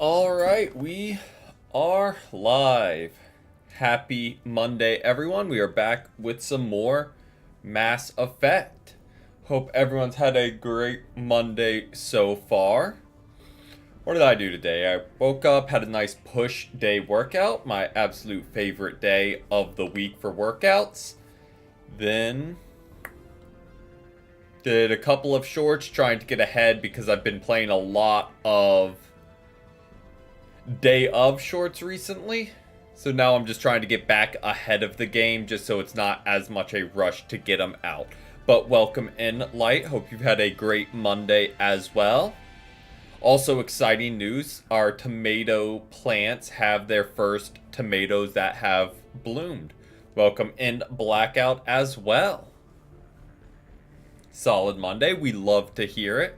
All right, we are live. Happy Monday, everyone. We are back with some more Mass Effect. Hope everyone's had a great Monday so far. What did I do today? I woke up, had a nice push day workout, my absolute favorite day of the week for workouts. Then did a couple of shorts trying to get ahead because I've been playing a lot of day of shorts recently. So now I'm just trying to get back ahead of the game just so it's not as much a rush to get them out. But welcome in, Light. Hope you've had a great Monday as well. Also exciting news, our tomato plants have their first tomatoes that have bloomed. Welcome in, Blackout, as well. Solid Monday. We love to hear it.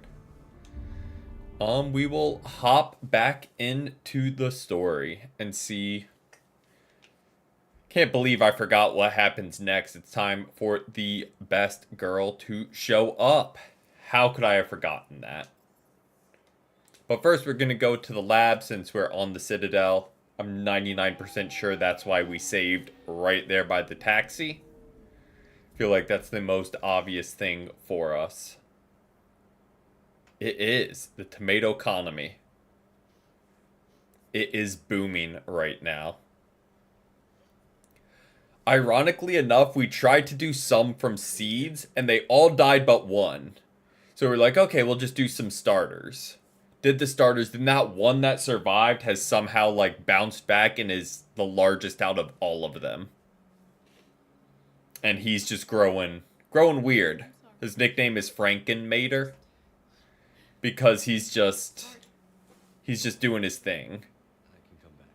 We will hop back into the story and see. Can't believe I forgot what happens next. It's time for the best girl to show up. How could I have forgotten that? But first, we're going to go to the lab since we're on the Citadel. I'm 99% sure that's why we saved right there by the taxi. I feel like that's the most obvious thing for us. It is the tomato economy. It is booming right now. Ironically enough, we tried to do some from seeds, and they all died but one. So we're like, okay, we'll just do some starters. Did the starters, then that one that survived has somehow like bounced back and is the largest out of all of them. And he's just growing weird. His nickname is Frankenmater. Because he's just doing his thing. I can come back.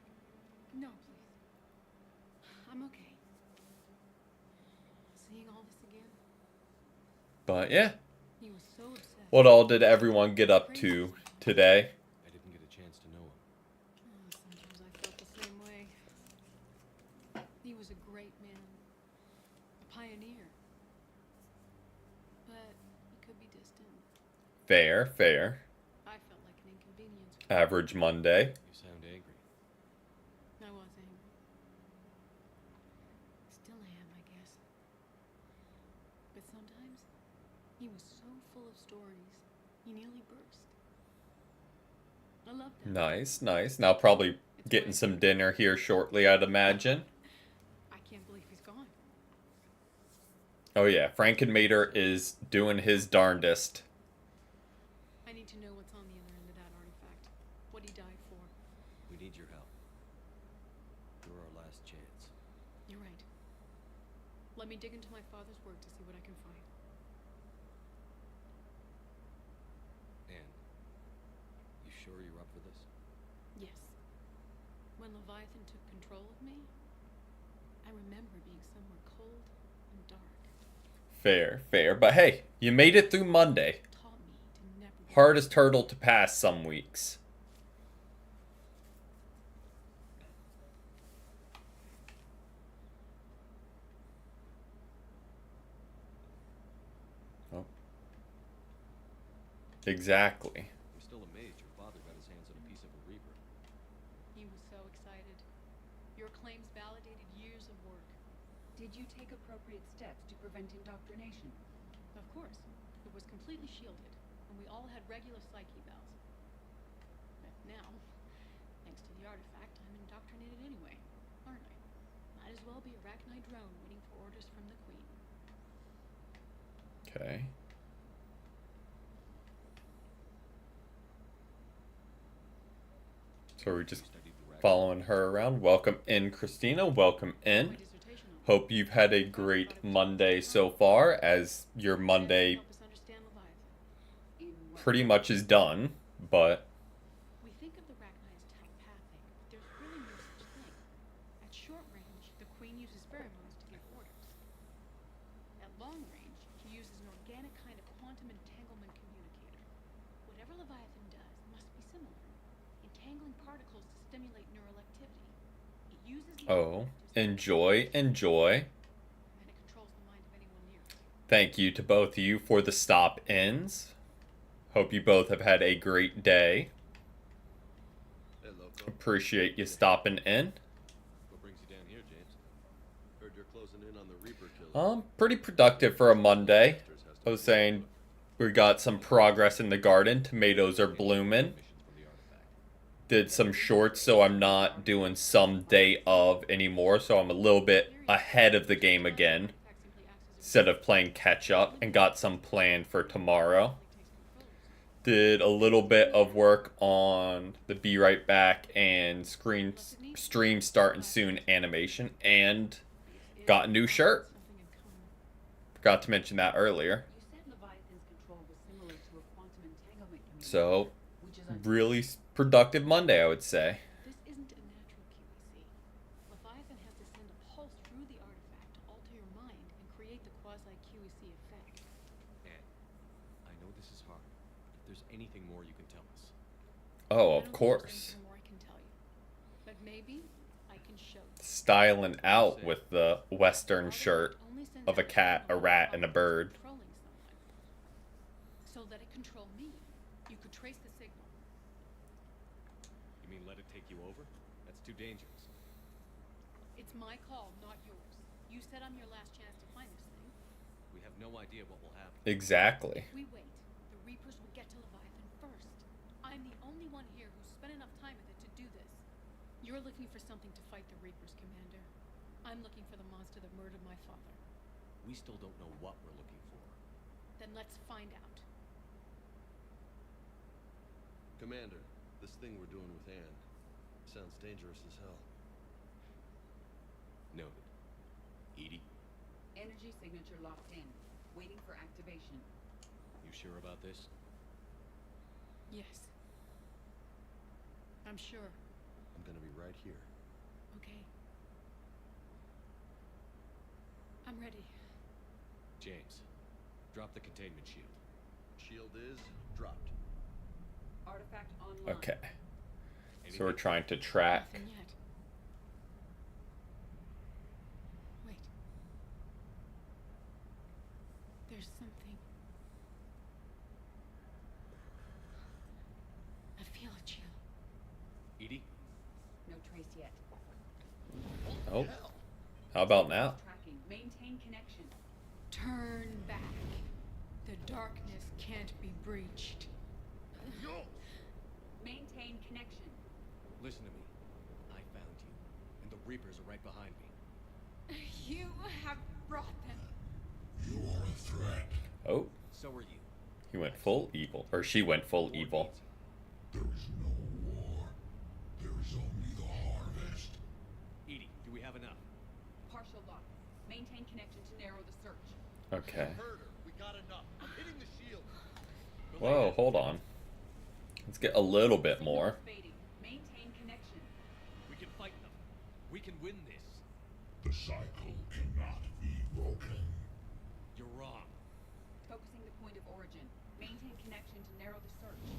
No, please. I'm okay. Seeing all this again? But yeah. He was so obsessed. What all did everyone get up to today? I didn't get a chance to know him. Sometimes I felt the same way. He was a great man. A pioneer. But he could be distant. Fair. I felt like an inconvenience. Average Monday. You sound angry. I was angry. Still am, I guess. But sometimes he was so full of stories, he nearly burst. I loved him. Nice. Now probably getting some dinner here shortly, I'd imagine. I can't believe he's gone. Oh yeah, Frankenmater is doing his darndest. I need to know what's on the other end of that artifact. What he died for. We need your help. You're our last chance. You're right. Let me dig into my father's work to see what I can find. Anne, you sure you're up for this? Yes. When Leviathan took control of me, I remember being somewhere cold and dark. Fair. But hey, you made it through Monday. It taught me to never be Hardest hurdle to pass some weeks. Oh. Exactly. I'm still amazed your father got his hands on a piece of a Reaper. He was so excited. Your claims validated years of work. Did you take appropriate steps to prevent indoctrination? Of course, it was completely shielded, and we all had regular psyche evals. But now, thanks to the artifact, I'm indoctrinated anyway, aren't I? Might as well be a Rachni drone waiting for orders from the Queen. Okay. So we're just Studied the rack. following her around. Welcome in, Christina. Welcome My in. dissertation on Hope you've had a great Monday so far, as your Monday help us understand Leviathan. In what pretty much is done, but We think of the Rachni as telepathing, but there's really no such thing. At short range, the Queen uses pheromones to give orders. At long range, she uses an organic kind of quantum entanglement communicator. Whatever Leviathan does must be similar, entangling particles to stimulate neural activity. It uses the oh, enjoy. and it controls the mind of anyone near it. Thank you to both of you for the stop-ins. Hope you both have had a great day. Hey, loco. Appreciate you stopping in. What brings you down here, James? Heard you're closing in on the Reaper killer. Pretty productive for a Monday. I was saying we got some progress in the garden. Tomatoes are blooming. Missions from the artifact. Did some shorts, so I'm not doing some day of anymore. So I'm a little bit ahead of the game again, instead of playing catch up, and got some planned for tomorrow. Did a little bit of work on the Be Right Back and stream starting soon animation, and got a new shirt. Forgot to mention that earlier. You said Leviathan's control was similar to a quantum entanglement community, So, which is really productive Monday, I would say. This isn't a natural QEC. Leviathan has to send a pulse through the artifact to alter your mind and create the quasi-QEC effect. And I know this is hard. If there's anything more you can tell us. Oh, I of don't think there's course. anything more I can tell you. But maybe I can show you. Styling out with the western shirt of a cat, a rat, and a bird. Controlling someone. So let it control me. You could trace the signal. You mean let it take you over? That's too dangerous. It's my call, not yours. You said I'm your last chance to find this thing. We have no idea what will happen. Exactly. If we wait, the Reapers will get to Leviathan first. I'm the only one here who's spent enough time with it to do this. You're looking for something to fight the Reapers, Commander. I'm looking for the monster that murdered my father. We still don't know what we're looking for. Then let's find out. Commander, this thing we're doing with Anne sounds dangerous as hell. Noted. Edie, energy signature locked in, waiting for activation. you sure about this? Yes. I'm sure. I'm gonna be right here. Okay. I'm ready. James, drop the containment shield. Shield is dropped. Artifact online. Okay. So we're trying to track. Nothing yet. Wait. There's something. I feel a chill. Edie, No trace yet. Oh. How about now? Tracking. Maintain connection. Turn back. The darkness can't be breached. Maintain connection. listen to me. I found you, and the Reapers are right behind me. You have brought them. You are a threat. Oh, So are you. he went full evil. Or she went full evil. There is no war. There is only the harvest. Edie, do we have enough? Partial lock. Maintain connection to narrow the search. Okay. Heard her. We got enough. I'm hitting the shield. Whoa, hold on. Let's get a little bit more. Signal is fading. Maintain connection. We can fight them. We can win this. The cycle cannot be broken. You're wrong. Focusing the point of origin. Maintain connection to narrow the search.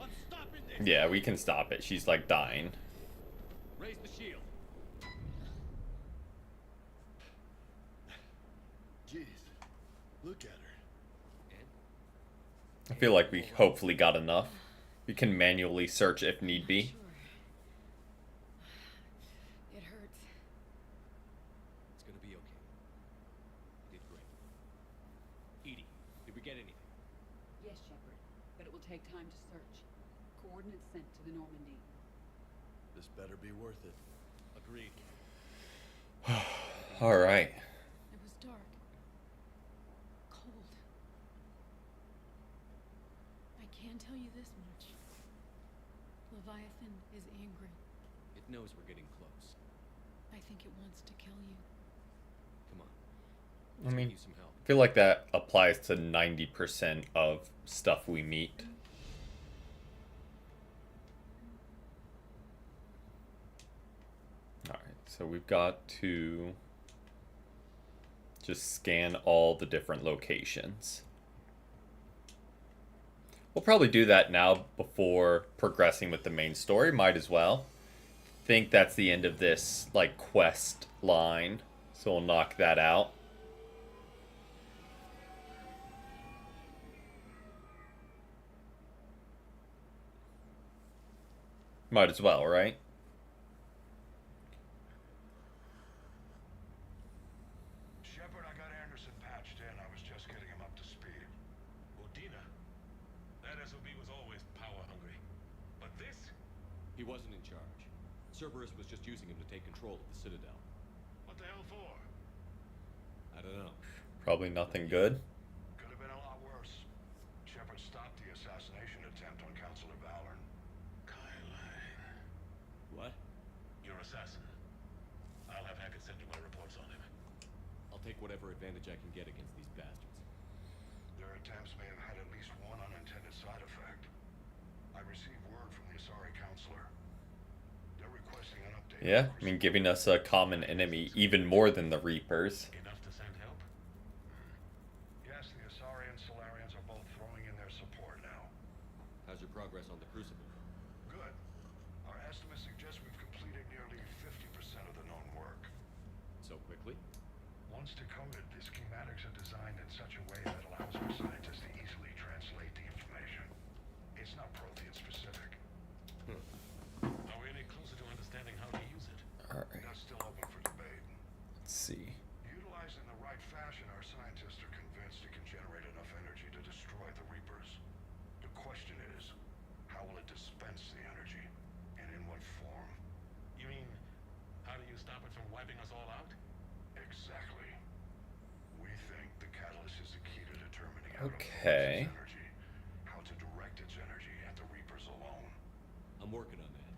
I'm stopping this. Yeah, we can stop it. She's like dying. Raise the shield. Jeez. Look at her. I feel like we hopefully got enough. We can manually search if need be. Sure. It hurts. It's gonna be okay. You did great. Edie, did we get anything? Yes, Shepard. But it will take time to search. Coordinates sent to the Normandy. This better be worth it. Agreed. All right. It was dark. Cold. I can tell you this much. Leviathan is angry. It knows we're getting close. I think it wants to kill you. Come on. I Let's mean, get you some help. I feel like that applies to 90% of stuff we meet. Alright, so we've got to just scan all the different locations. We'll probably do that now before progressing with the main story. Might as well. Think that's the end of this, like, quest line. So we'll knock that out. Might as well, right? Shepard, I got Anderson patched in. I was just getting him up to speed. Odina. That SOB was always power hungry. But this? He wasn't in charge. Cerberus was just using him to take control of the Citadel. What the hell for? I don't know. Probably nothing good. Could have been a lot worse. Shepard stopped the assassination attempt on Counselor Valorn. What? Your assassin. I'll have Hackett send you my reports on him. I'll take whatever advantage I can get against these bastards. Their attempts may have had at least one unintended side effect. I received word from the Asari Counselor. They're requesting an update. Yeah, I mean, giving us a common enemy even more than the Reapers. Enough to send help? Yes, the Asari and Solarians are both throwing in their support now. How's your progress on the Crucible? Good. Our estimates suggest we've completed nearly 50% of the known work. So quickly? Once decoded, the schematics are designed in such a way that allows our scientists to easily translate the information. It's not Prothean specific. Are we any closer to understanding how to use it? Alright, That's still open for debate. let's see. Utilized in the right fashion, our scientists are convinced it can generate enough energy to destroy the Reapers. The question is, how will it dispense the energy? And in what form? You mean, how do you stop it from wiping us all out? Exactly. We think the catalyst is the key to determining how to Okay. focus its energy, how to direct its energy at the Reapers alone. I'm working on that.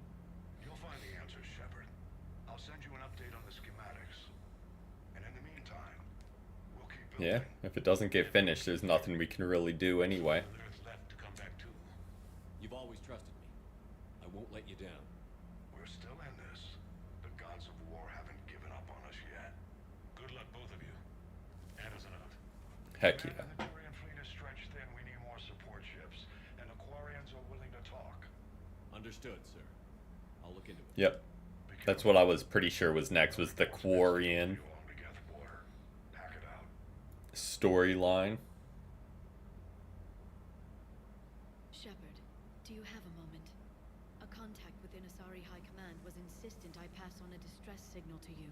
You'll find the answers, Shepard. I'll send you an update on the schematics. And in the meantime, we'll keep building. Yeah, if it doesn't get finished, there's nothing we can really do anyway. There's left to come back to. You've always trusted me. I won't let you down. We're still in this. The gods of war haven't given up on us yet. Good luck, both of you. Anderson out. Heck Commander, yeah. the Turian fleet is stretched thin. We need more support ships. And the Quarians are willing to talk. Understood, sir. I'll look into it. Yep, that's what I was pretty sure was next, was the Quarian storyline. Shepard, do you have a moment? A contact within Asari High Command was insistent I pass on a distress signal to you.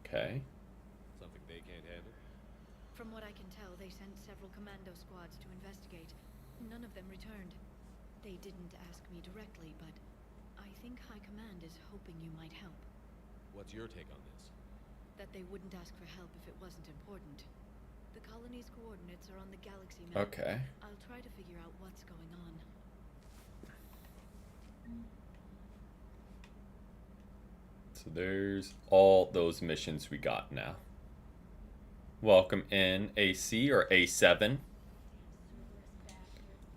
Okay. Something they can't handle? From what I can tell, they sent several commando squads to investigate. None of them returned. They didn't ask me directly, but I think High Command is hoping you might help. What's your take on this? That they wouldn't ask for help if it wasn't important. The colony's coordinates are on the galaxy map. Okay. I'll try to figure out what's going on. So there's all those missions we got now. Welcome in AC or A7.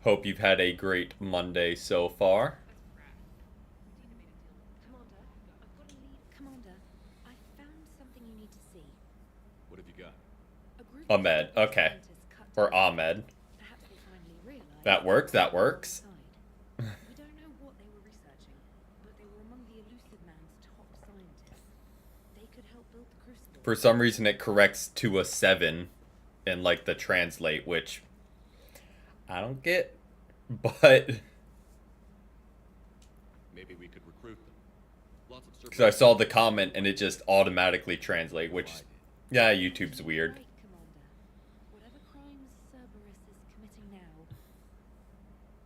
Hope you've had a great Monday so far. Commander, I've got a lead. Commander, I found something you need to see. What have you got? A group Ahmed, of okay. scientists cut Or down- Ahmed. Perhaps they finally realized That works, that works. we don't know what they were researching, but they were among the Elusive Man's top scientists. They could help build the Crucible. For some reason it corrects to a 7 in like the translate, which I don't get, but Maybe we could recruit them. Lots of because I saw the comment and it just automatically translate, which yeah, YouTube's weird. Right, Commander. Whatever crimes Cerberus is committing now,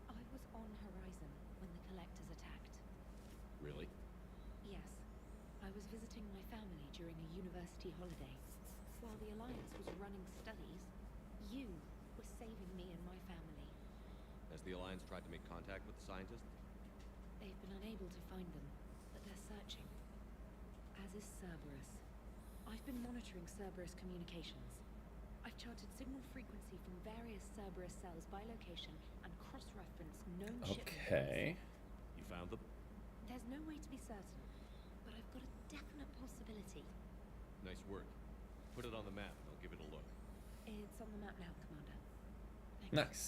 I was on Horizon when the Collectors attacked. Really? Yes, I was visiting my family during a university holiday. While the Alliance was running studies, you were saving me and my family. Has the Alliance tried to make contact with the scientists? They've been unable to find them, but they're searching. As is Cerberus. I've been monitoring Cerberus communications. I've charted signal frequency from various Cerberus cells by location and cross-referenced known shipment dates. Okay. You found them? There's no way to be certain, but I've got a definite possibility. Nice work. Put it on the map and I'll give it a look. It's on the map now, Commander. Thanks. Nice.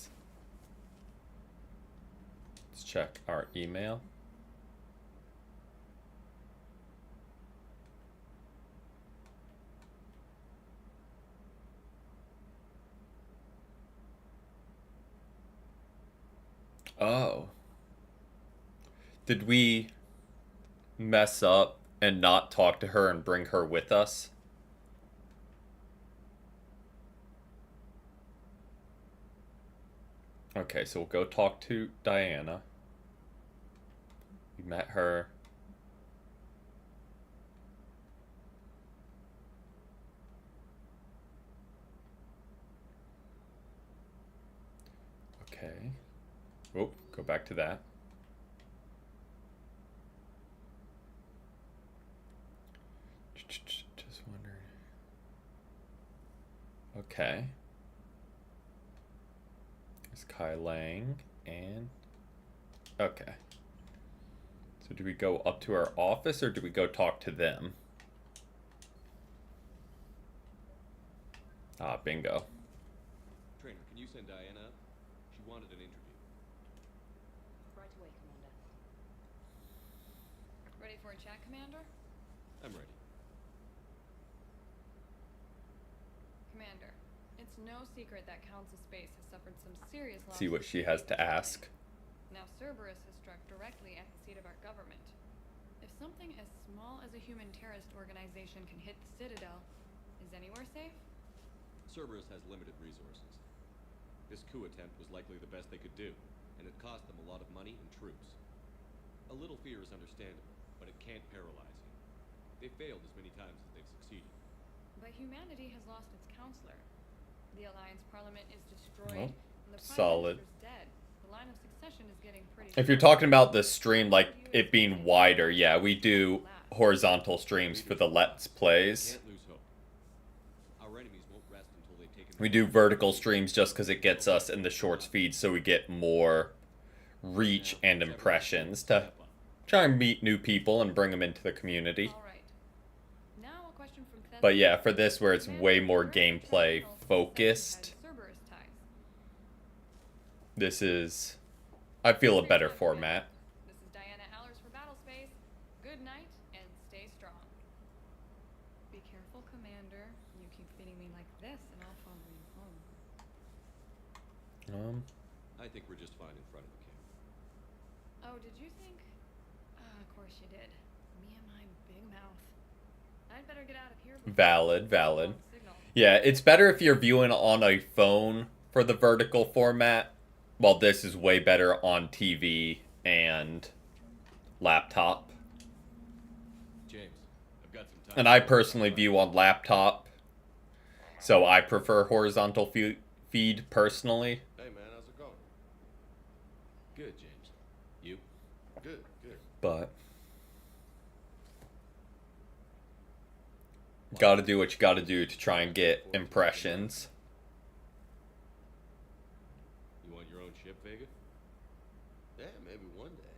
Let's check our email. Oh. Did we mess up and not talk to her and bring her with us? Okay, so we'll go talk to Diana. We met her. Okay. Oh, go back to that. Just wondering. Okay. There's Kai Lang and... Okay. So do we go up to our office or do we go talk to them? Ah, bingo. Trainer, can you send Diana up? She wanted an interview. Right away, Commander. Ready for a chat, Commander? I'm ready. Commander, it's no secret that Council Space has suffered some serious losses. See what she has to ask. Now Cerberus has struck directly at the seat of our government. If something as small as a human terrorist organization can hit the Citadel, is anywhere safe? Cerberus has limited resources. This coup attempt was likely the best they could do, and it cost them a lot of money and troops. A little fear is understandable, but it can't paralyze you. They've failed as many times as they've succeeded. But humanity has lost its counselor. The Alliance Parliament is destroyed, and the Prime solid. Minister's dead. The line of succession is getting pretty If you're short. talking about the stream, like it being wider, yeah, we do horizontal streams for the Let's Plays. Can't lose hope. Our enemies won't rest until they've taken... We do vertical streams just because it gets us in the shorts feed so we get more reach and impressions to try and meet new people and bring them into the community. All right. Now a question from Theth- But yeah, for this where it's Commander, way more where is the gameplay terminal focused, has Cerberus ties? this is, I feel, a better format. This is Diana Allers for Battlespace. Good night and stay strong. Be careful, Commander. You keep feeding me like this and I'll follow you home. I think we're just fine in front of the camera. Oh, did you think? Of course you did. Me and my big mouth. I'd better get out of here. before Valid, valid. signal. Yeah, it's better if you're viewing on a phone for the vertical format, while this is way better on TV and laptop. James, I've got some time. And I personally view on laptop, so I prefer horizontal feed personally. Hey man, how's it going? Good, James. You? Good, good. But gotta do what you gotta do to try and get impressions. You want your own ship, Vega? Yeah, maybe one day.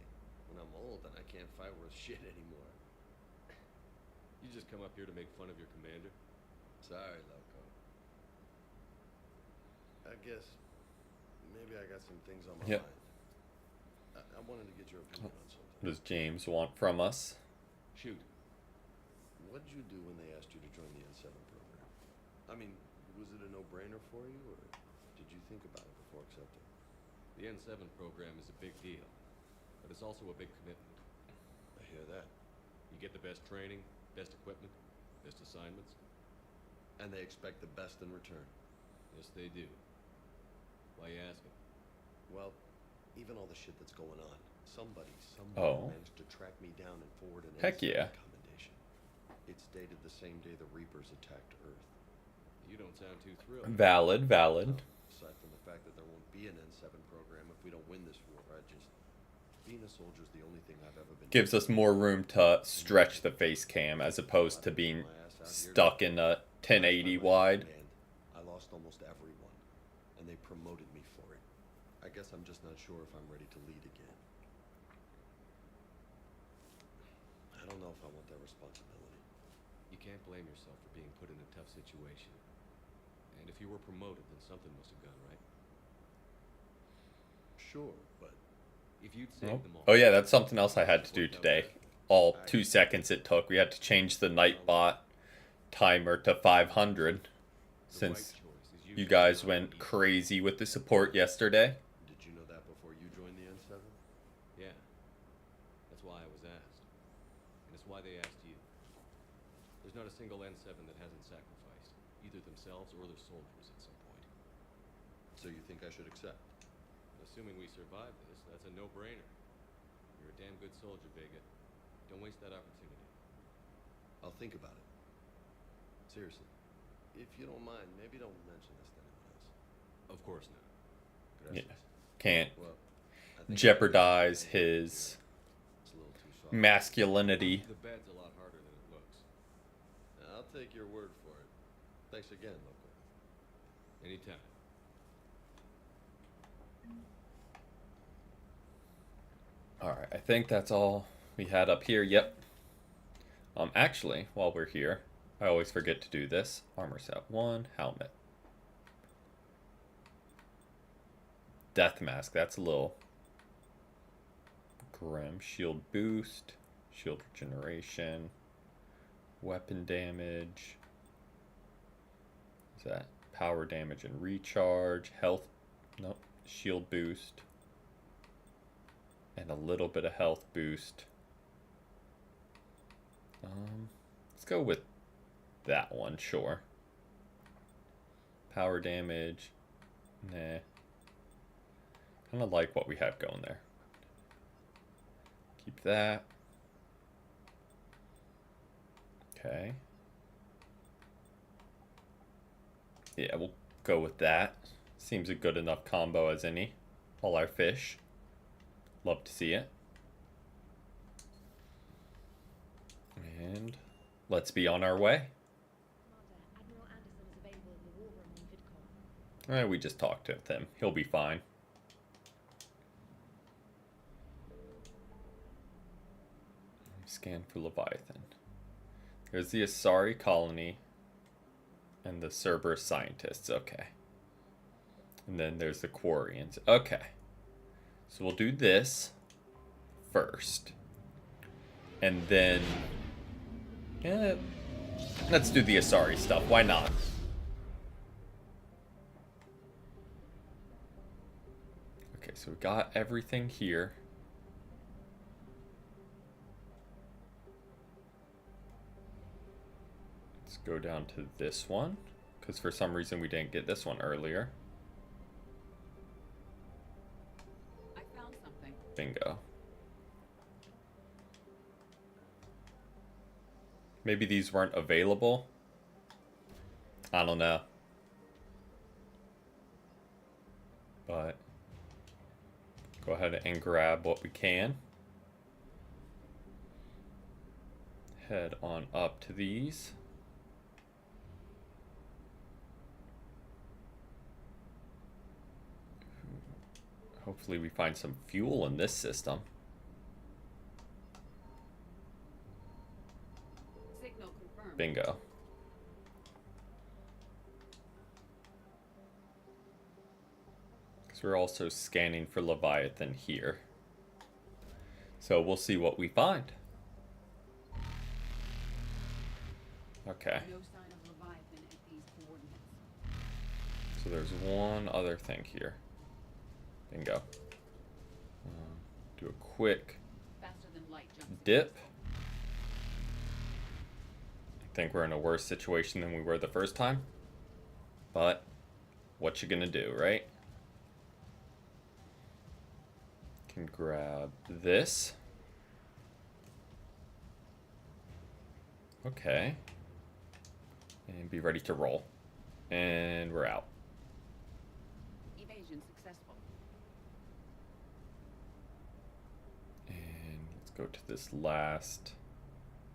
When I'm old and I can't fight worth shit anymore. You just come up here to make fun of your commander? Sorry, Loco. I guess maybe I got some things on my Yep. mind. I wanted to get your opinion on something. What does James want from us? Shoot. What did you do when they asked you to join the N7 program? I mean, was it a no-brainer for you, or did you think about it before accepting? The N7 program is a big deal, but it's also a big commitment. I hear that. You get the best training, best equipment, best assignments. And they expect the best in return. Yes, they do. Why you asking? Well, even all the shit that's going on, somebody Oh. managed to track me down and forward an Heck N7 yeah. commendation. It's dated the same day the Reapers attacked Earth. You don't sound too thrilled. Valid, valid. Aside from the fact that there won't be an N7 program if we don't win this war, being a soldier is the only thing I've ever been. Gives us more room to stretch the face cam as opposed to being stuck in a 1080 wide. I lost almost everyone, and they promoted me for it. I guess I'm just not sure if I'm ready to lead again. I don't know if I want that responsibility. You can't blame yourself for being put in a tough situation. And if you were promoted, then something must have gone right. Sure, but If you'd saved them all... Oh yeah, that's something else I had to do today. All 2 seconds it took. We had to change the Nightbot timer to 500 since you guys went crazy with the support yesterday. did you know that before you joined the N7? Yeah. That's why I was asked. And it's why they asked you. There's not a single N7 that hasn't sacrificed, either themselves or their soldiers at some point. So you think I should accept? Assuming we survive this, that's a no-brainer. You're a damn good soldier, Vega. Don't waste that opportunity. I'll think about it. Seriously. If you don't mind, maybe don't mention this to anyone else. Of course not. Gracias. Can't Well, I think jeopardize his it's a little too soft. masculinity. The bed's a lot harder than it looks. I'll take your word for it. Thanks again, local. Anytime. Alright, I think that's all we had up here. Yep. Actually, while we're here, I always forget to do this. Armor set 1, helmet. Death mask, that's a little grim. Shield boost, shield regeneration, weapon damage. What's that? Power damage and recharge, health, nope, shield boost, and a little bit of health boost. Let's go with that one, sure. Power damage, nah. Kind of like what we have going there. Keep that. Okay. Yeah, we'll go with that. Seems a good enough combo as any. All our fish. Love to see it. And let's be on our way. Commander, Admiral Anderson is available in the war room on VidCon. We just talked to him. He'll be fine. Scan for Leviathan. There's the Asari colony and the Cerberus scientists. Okay. And then there's the Quarians. Okay. So we'll do this first. And then... yeah, let's do the Asari stuff. Why not? Okay, so we got everything here. Let's go down to this one, because for some reason we didn't get this one earlier. I found something. Bingo. Maybe these weren't available. I don't know. But go ahead and grab what we can. Head on up to these. Hopefully we find some fuel in this system. Signal confirmed. Bingo. Because we're also scanning for Leviathan here. So we'll see what we find. Okay. No sign of Leviathan at these coordinates. So there's one other thing here. Bingo. Do a quick Faster than light jumps. dip. I think we're in a worse situation than we were the first time. But what you gonna do, right? Can grab this. Okay. And be ready to roll. And we're out. Evasion successful. And let's go to this last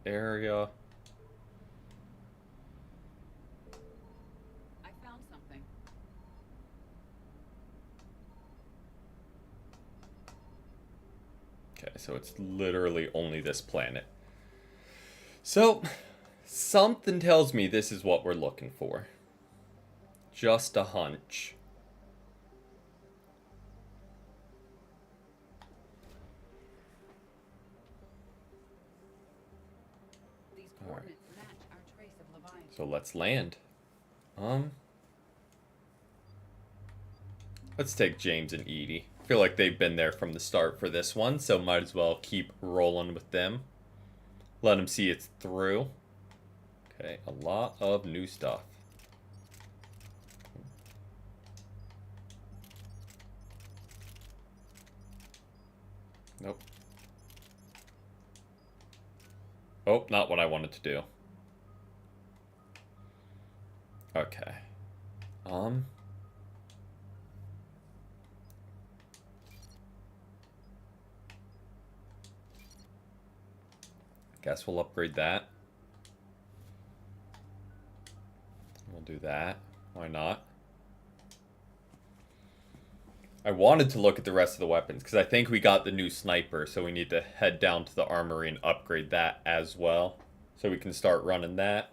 area. I found something. Okay, so it's literally only this planet. So, something tells me this is what we're looking for. Just a hunch. These coordinates match our trace of Leviathan. So let's land. Let's take James and Edie. feel like they've been there from the start for this one, so might as well keep rolling with them. Let them see it's through. Okay, a lot of new stuff. Nope. Oh, not what I wanted to do. Okay. Guess we'll upgrade that. We'll do that. Why not? I wanted to look at the rest of the weapons because I think we got the new sniper, so we need to head down to the armory and upgrade that as well, so we can start running that.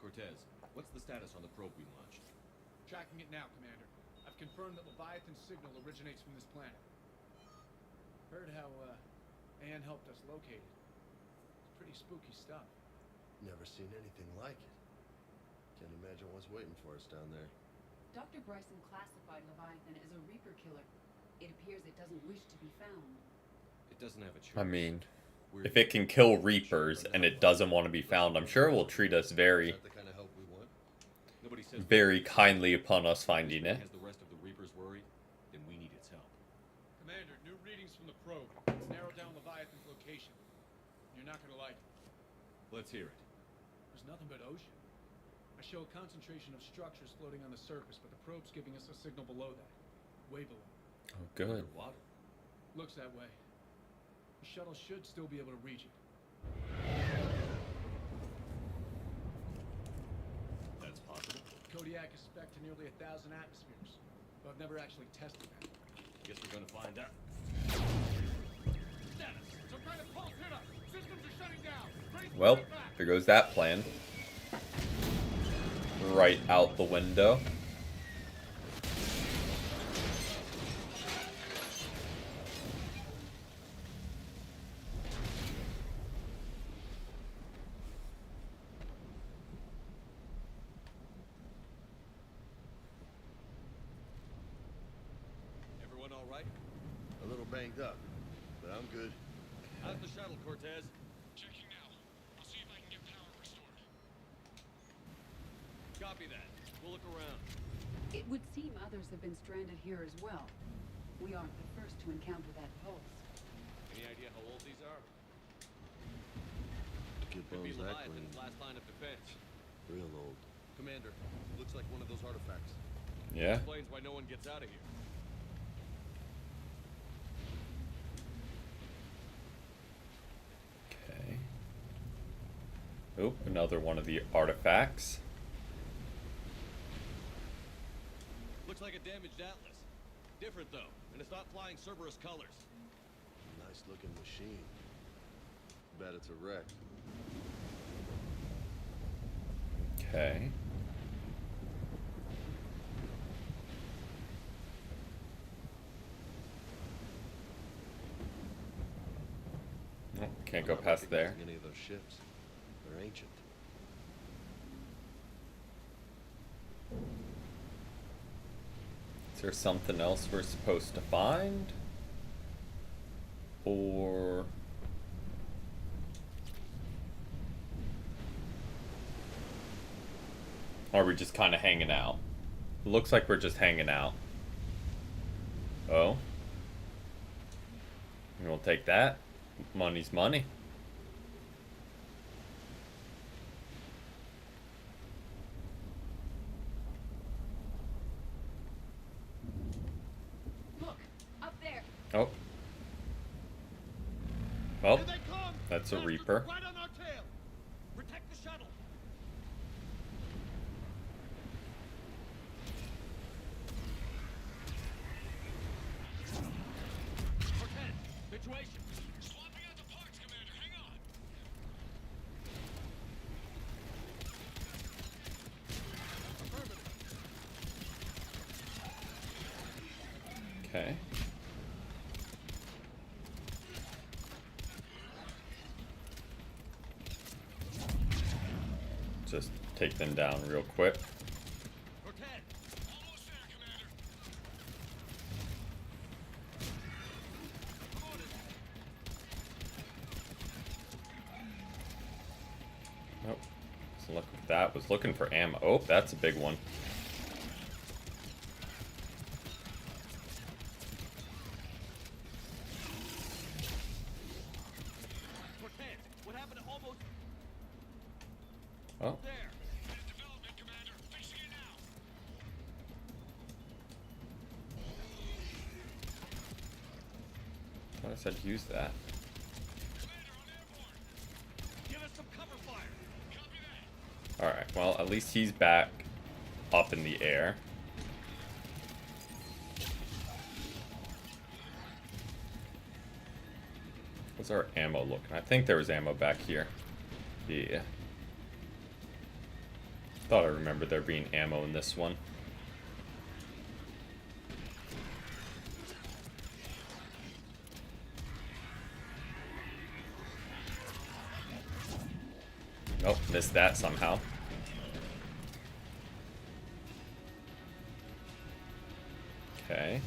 Cortez, what's the status on the probe we launched? Tracking it now, Commander. I've confirmed that Leviathan's signal originates from this planet. Heard how, Anne helped us locate it. It's pretty spooky stuff. Never seen anything like it. Can't imagine what's waiting for us down there. Dr. Bryson classified Leviathan as a Reaper killer. It appears it doesn't wish to be found. It doesn't have a choice. I mean, if it can kill Reapers and it doesn't want to be found, I'm sure it will treat us very, Is that the kind of help we want? Nobody says very kindly upon us finding it. Has the rest of the Reapers worried? Then we need its help. Commander, new readings from the probe. It's narrowed down Leviathan's location. You're not gonna like it. Let's hear it. There's nothing but ocean. I show a concentration of structures floating on the surface, but the probe's giving us a signal below that. Way below. Oh, good. Water. Looks that way. The shuttle should still be able to reach it. That's possible. Kodiak is spec to nearly 1,000 atmospheres, but I've never actually tested that. Guess we're gonna find out. Status! Some kind of pulse hit us! Systems are shutting down! Well, there goes that plan. Right out the window. Everyone all right? A little banged up, but I'm good. How's the shuttle, Cortez? Checking now. I'll see if I can get power restored. Copy that. We'll look around. It would seem others have been stranded here as well. We aren't the first to encounter that pulse. Any idea how old these are? Get Could be bones that Leviathan's clean. last line of defense. Real old. Commander, looks like one of those artifacts. Yeah. Explains why no one gets out of here. Okay. Oh, another one of the artifacts. Looks like a damaged Atlas. Different though, and it's not flying Cerberus colors. Nice looking machine. Bet it's a wreck. Okay. Oh, can't I'm go not past there. recognizing any of those ships. They're ancient. Is there something else we're supposed to find? Or... Are we just kind of hanging out? It looks like we're just hanging out. Oh. We'll take that. Money's money. Look! Up there! Oh. Well, Here they come! that's a Bastards Reaper. Right on our tail! Protect the shuttle! Cortez, situation. Swapping out the parts, Commander. Hang on! Okay. Just take them down real quick. Cortez, Almost there, Commander. Look at that. Was looking for ammo. Oh, that's a big one. Cortez, what happened to almost Oh, there? Development, Commander. Fixing it now. I thought I said use that. Commander, I'm airborne. Give us some cover fire. Copy that. Alright, well, at least he's back up in the air. What's our ammo looking? I think there was ammo back here. Yeah. Thought I remembered there being ammo in this one. Nope, missed that somehow. Okay.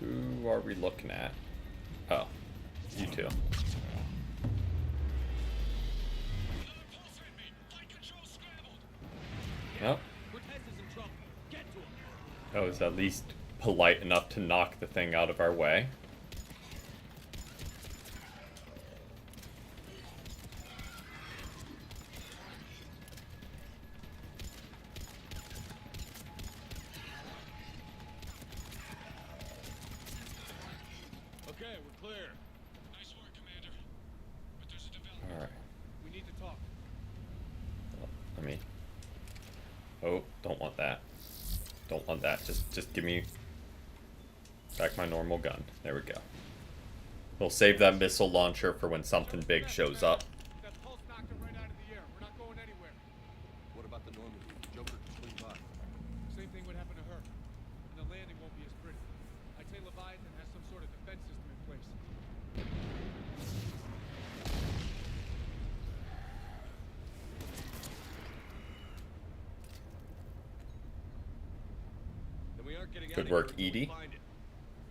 Who are we looking at? Oh, you two. Another pulse hit me. Flight control scrambled. Nope. Cortez is in trouble. Get to him. That was at least polite enough to knock the thing out of our way. Okay, we're clear. Nice work, Commander. But there's a development. Alright. We need to talk. Let me. Oh, don't want that. Don't want that. Just give me back my normal gun. There we go. We'll save that missile launcher for when something big shows up. That pulse knocked him right out of the air. We're not going anywhere. What about the Normandy? Joker can swing by. Same thing would happen to her. And the landing won't be as pretty. I'd say Leviathan has some sort of defense system in place. Then we aren't getting Good out work, of here until we Edie. find it.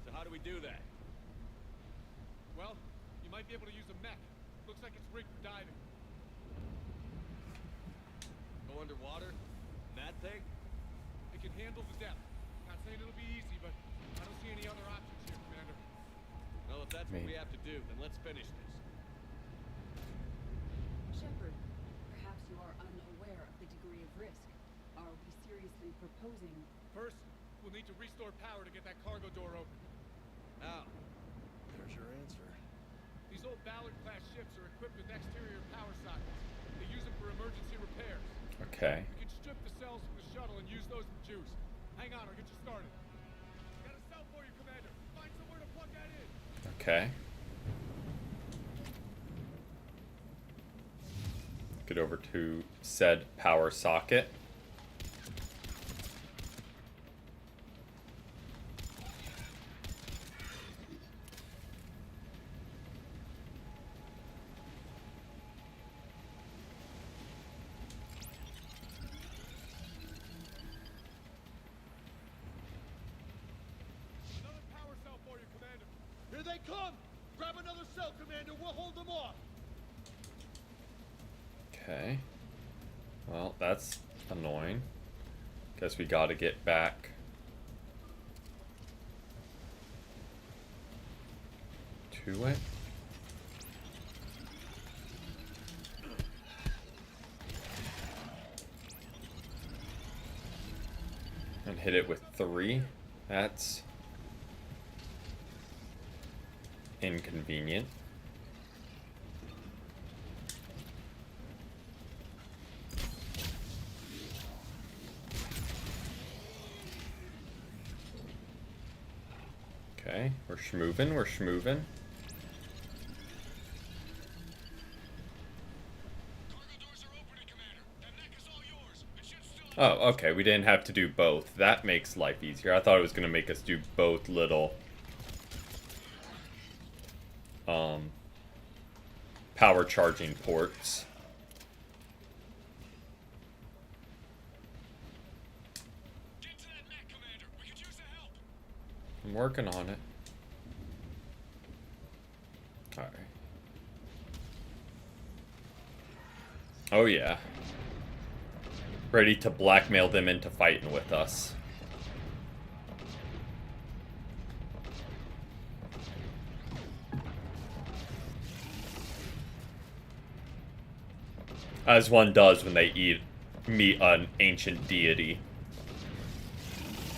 So how do we do that? Well, you might be able to use a mech. Looks like it's rigged for diving. Go underwater? In that thing? It can handle the depth. Not saying it'll be easy, but I don't see any other options here, Commander. Well, if that's what we have to do, then let's finish this. Shepard, perhaps you are unaware of the degree of risk. Are we seriously proposing? First, we'll need to restore power to get that cargo door open. How? There's your answer. These old Ballard-class ships are equipped with exterior power sockets. They use them for emergency repairs. Okay. We can strip the cells from the shuttle and use those for juice. Hang on, I'll get you started. Got a cell for you, Commander. Find somewhere to plug that in. Okay. Get over to said power socket. Another power cell for you, Commander. Here they come! Grab another cell, Commander. We'll hold them off. Okay. Well, that's annoying. Guess we gotta get back. To it. And hit it with 3. That's inconvenient. Okay, we're schmoovin', we're schmoovin'. Cargo doors are opening, Commander. That mech is all yours. It should still Oh, okay, we didn't have to do both. That makes life easier. I thought it was gonna make us do both little power charging ports. get to that mech, Commander. We could use the help. I'm working on it. Alright. Oh yeah. Ready to blackmail them into fighting with us. As one does when they meet an ancient deity.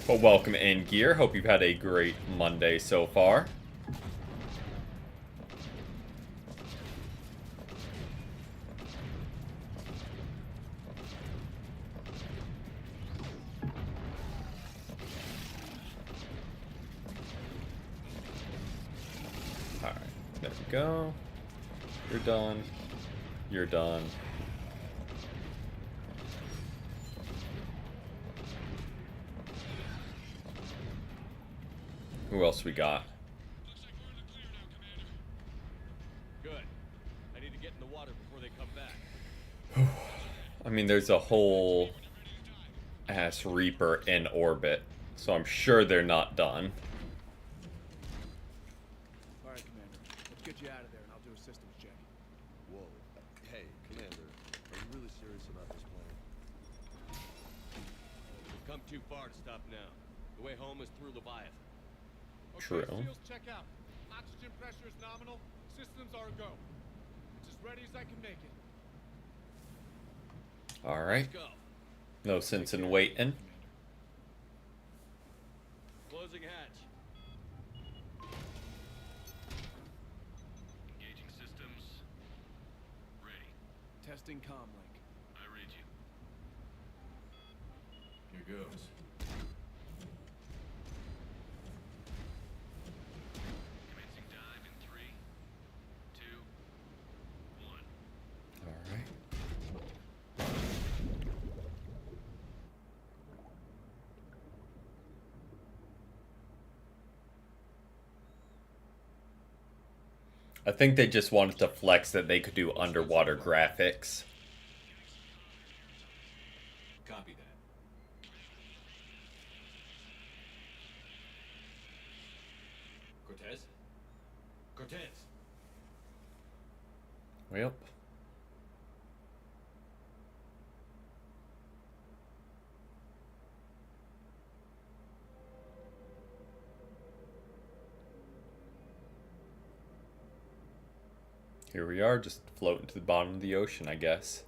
But welcome in, Gear. Hope you've had a great Monday so far. Alright, there we go. You're done. You're done. Who else we got? Looks like we're in the clear now, Commander. Good. I need to get in the water before they come back. I mean, there's a whole ass Reaper in orbit, so I'm sure they're not done. All right, Commander. Let's get you out of there, and I'll do a systems check. Whoa. Hey, Commander, are you really serious about this plan? We've come too far to stop now. The way home is through Leviathan. True. Okay, seals check out. Oxygen pressure is nominal. Systems are a go. It's as ready as I can make it. Alright. Let's go. No sense in waiting. Closing hatch. Engaging systems. Ready. Testing comlink. I read you. Here goes. Commencing dive in 3, 2, 1. Alright. I think they just wanted to flex that they could do underwater graphics. Copy that. Cortez? Cortez! Yep. Here we are, just floating to the bottom of the ocean, I guess.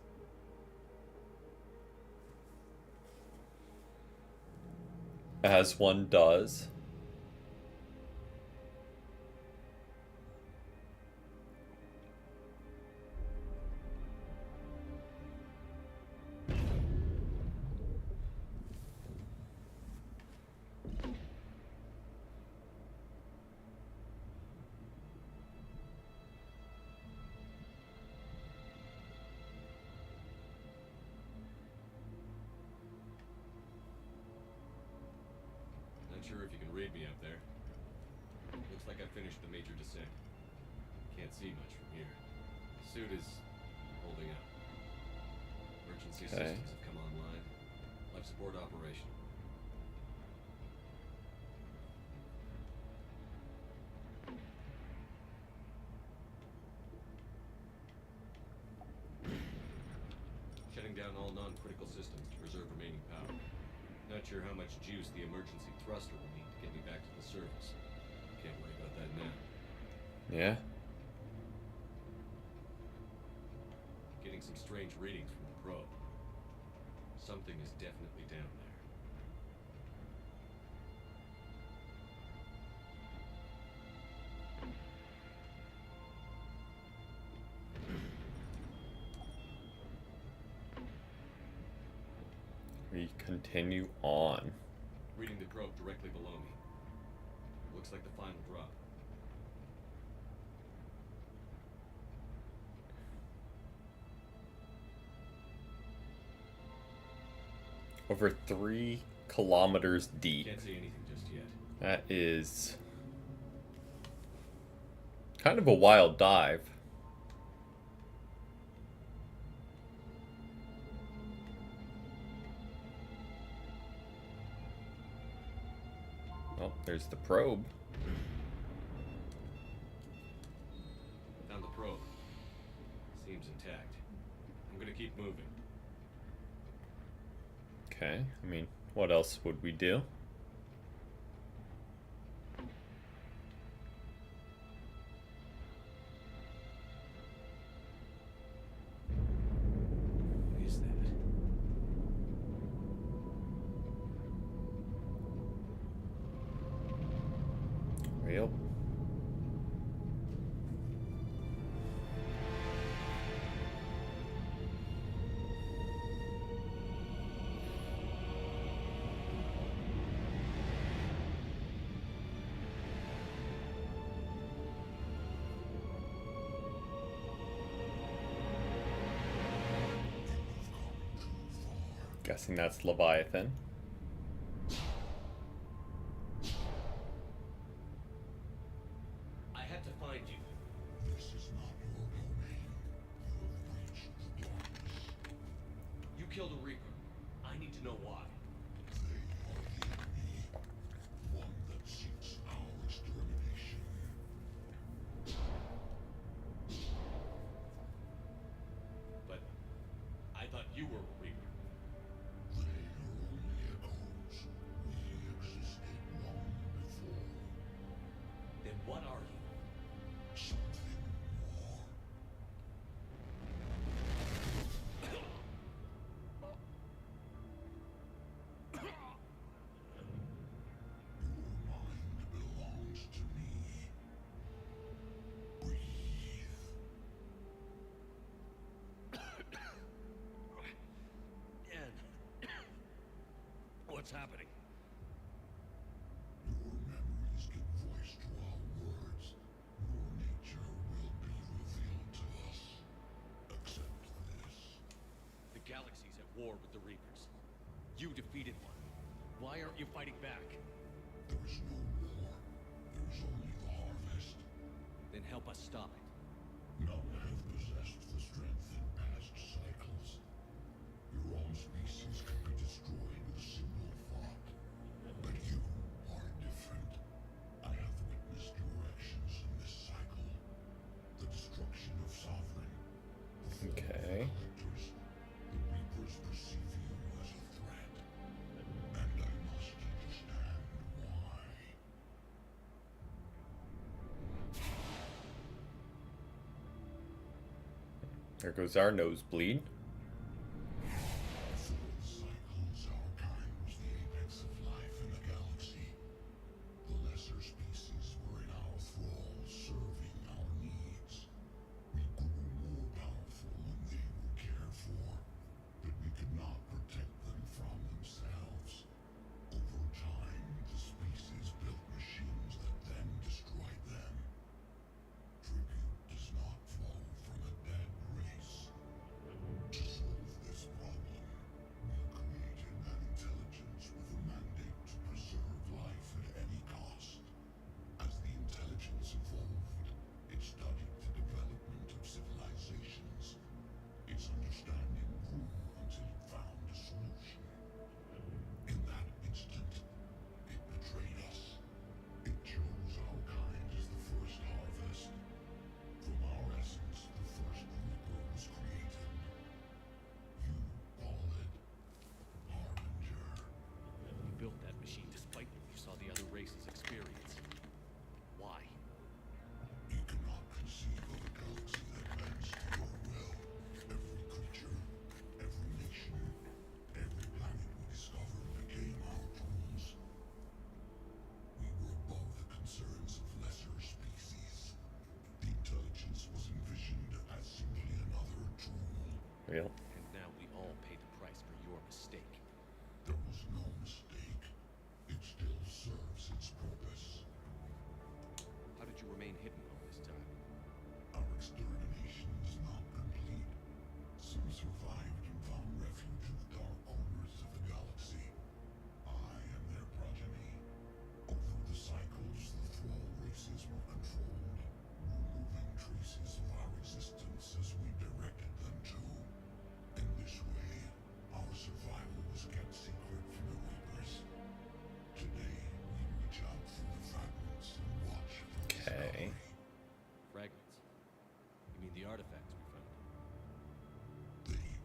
As one does. Not sure if you can read me up there. Looks like I finished the major descent. Can't see much from here. Suit is holding up. Emergency Okay. systems have come online. Life support operational. Shutting down all non-critical systems to preserve remaining power. Not sure how much juice the emergency thruster will need to get me back to the surface. Can't worry about that now. Yeah. Getting some strange readings from the probe. Something is definitely down there. We continue on. Reading the probe directly below me. Looks like the final drop. Over 3 kilometers deep. Can't see anything just yet. That is kind of a wild dive. Oh, there's the probe. Found the probe. Seems intact. I'm gonna keep moving. Okay, I mean, what else would we do? What is that? Real? Guessing that's Leviathan. I had to find you. This is not your domain. You have reached the darkness. You killed a Reaper. I need to know why. They are the enemy. One that seeks our extermination. But I thought you were a Reaper. They are only echoes. We existed long before. Then what are you? Something more. Your mind belongs to me. Breathe. And what's happening? Your memories give voice to our words. Your nature will be revealed to us. Accept this. The galaxy's at war with the Reapers. You defeated one. Why aren't you fighting back? There is no war. There is only the harvest. Then help us stop it. None have possessed the strength in past cycles. Your own species can be destroyed with a single thought. But you are different. I have witnessed your actions in this cycle. The destruction of Sovereign. The fall Okay. of collectors. The Reapers perceive you as a threat. And I must understand why. There goes our nosebleed. Before the cycles, our kind was the apex of life in the galaxy. The lesser species were in our thrall, serving our needs. We grew more powerful and they were cared for, but we could not protect them from themselves. Over time, the species built machines that then destroyed them. Tribute does not flow from a dead race. To solve this problem, we created an intelligence with a mandate to preserve life at any cost. As the intelligence evolved, it studied the development of civilizations. Its understanding grew until it found a solution. In that instant, it betrayed us. It chose our kind as the first harvest. From our essence, the first Reaper was created. You call it Harbinger. You built that machine despite what you saw the other races experience. Why? You cannot conceive of a galaxy that bends to your will. Every creature, every nation, every planet we discovered became our tools. We were above the concerns of lesser species. The intelligence was envisioned as simply another tool. Real? And now we all pay the price for your mistake. There was no mistake. It still serves its purpose. How did you remain hidden all this time? Our extermination is not complete. Some survived and found refuge in the dark corners of the galaxy. I am their progeny. Over the cycles, the thrall races were controlled, removing traces of our existence as we directed them to. In this way, our survival was kept secret from the Reapers. Today, we reach out through the fragments and watch for Okay. Fragments. You mean the artifacts we found? They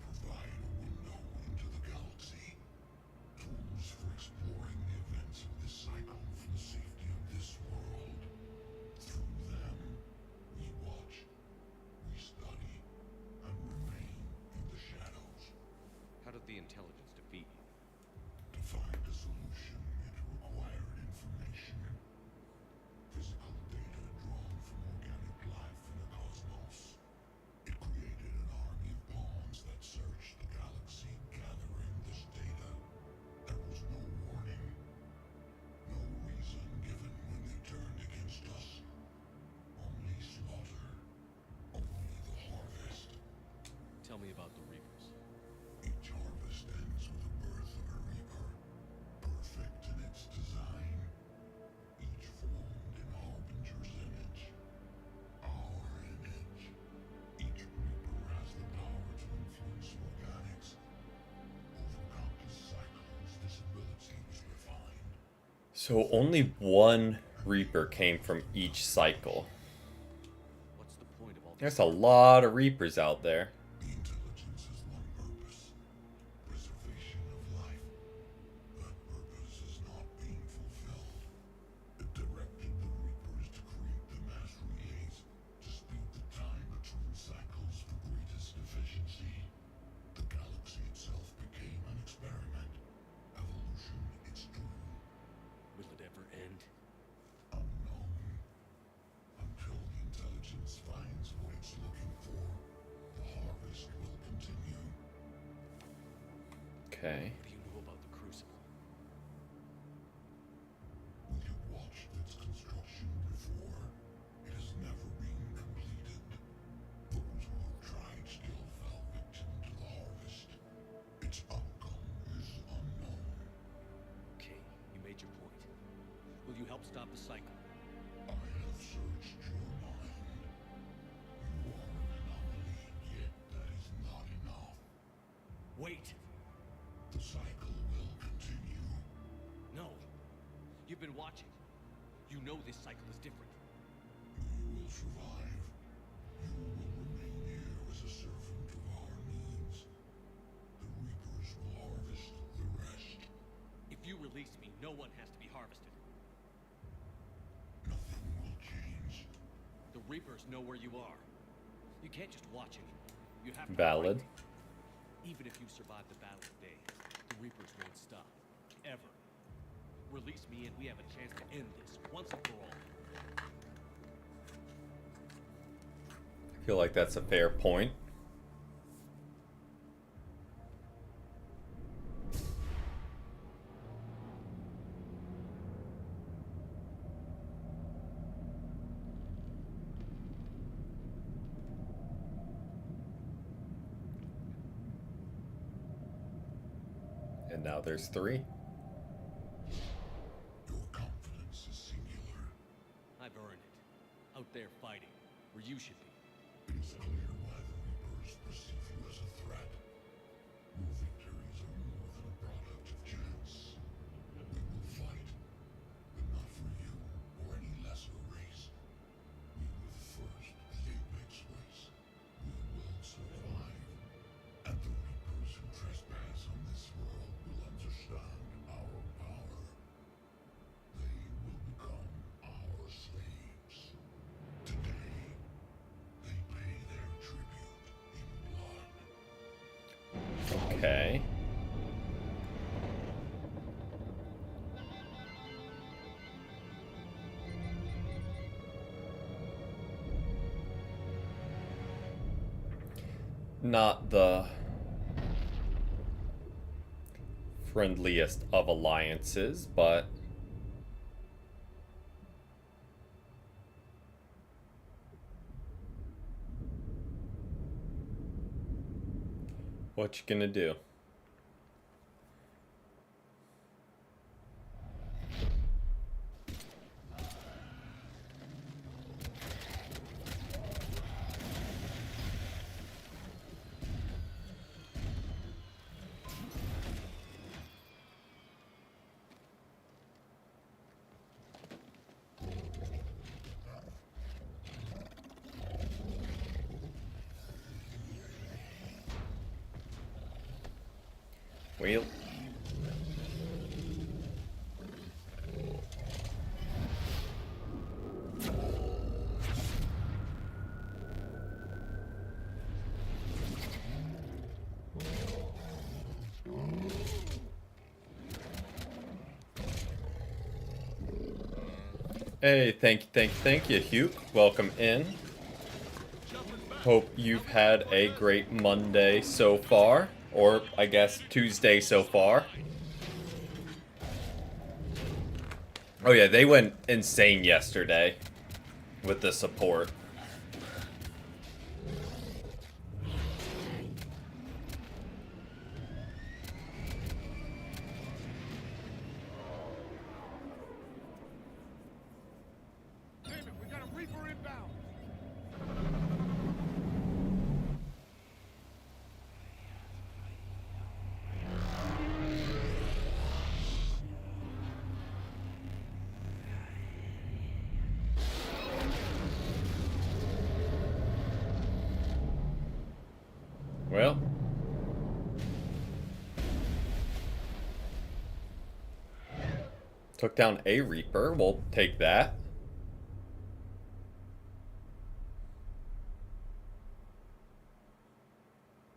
me about the Reapers. Each harvest ends with the birth of a reaper, perfect in its design, each formed in Harbinger's image, our image. Each reaper has the power to influence organics. Over countless cycles, this ability was refined. So only one Reaper came from each cycle. What's the point of all There's this? a lot of Reapers out there. The intelligence has one purpose: preservation of life. That purpose is not being fulfilled. It directed the Reapers to create the mass relays to speed the time between cycles for greatest efficiency. The galaxy itself became an experiment. Evolution its doom. Will it ever end? Unknown. Until the intelligence finds what it's looking for, the harvest will continue. Okay. What do you know about the Crucible? We have watched its construction before. It has never been completed. Those who have tried still fell victim to the harvest. Its outcome is unknown. Okay, you made your point. Will you help stop the cycle? I have searched your mind. You are an anomaly, yet that is not enough. Wait! The cycle will continue. No! You've been watching. You know this cycle is different. We will survive. You will remain here as a servant of our needs. The Reapers will harvest the rest. If you release me, no one has to be harvested. Nothing will change. The Reapers know where you are. You can't just watch anymore. You have to Valid. fight. Even if you survive the battle today, the Reapers won't stop. Ever. Release me and we have a chance to end this, once and for all. I feel like that's a fair point. And now there's 3. Your confidence is singular. I've earned it. Out there fighting, where you should be. It is clear why the Reapers perceive you as a threat. Your victories are more than a product of chance. We will fight, but not for you or any lesser race. We were the first, the apex race. We will survive. And the Reapers who trespass on this world will understand our power. They will become our slaves. Today, they pay their tribute in blood. Okay. Not the friendliest of alliances, but what you gonna do? Well, hey, thank you, Hugh. Welcome in. Hope you've had a great Monday so far, or I guess Tuesday so far. Oh yeah, they went insane yesterday with the support. Well. Took down a Reaper. We'll take that.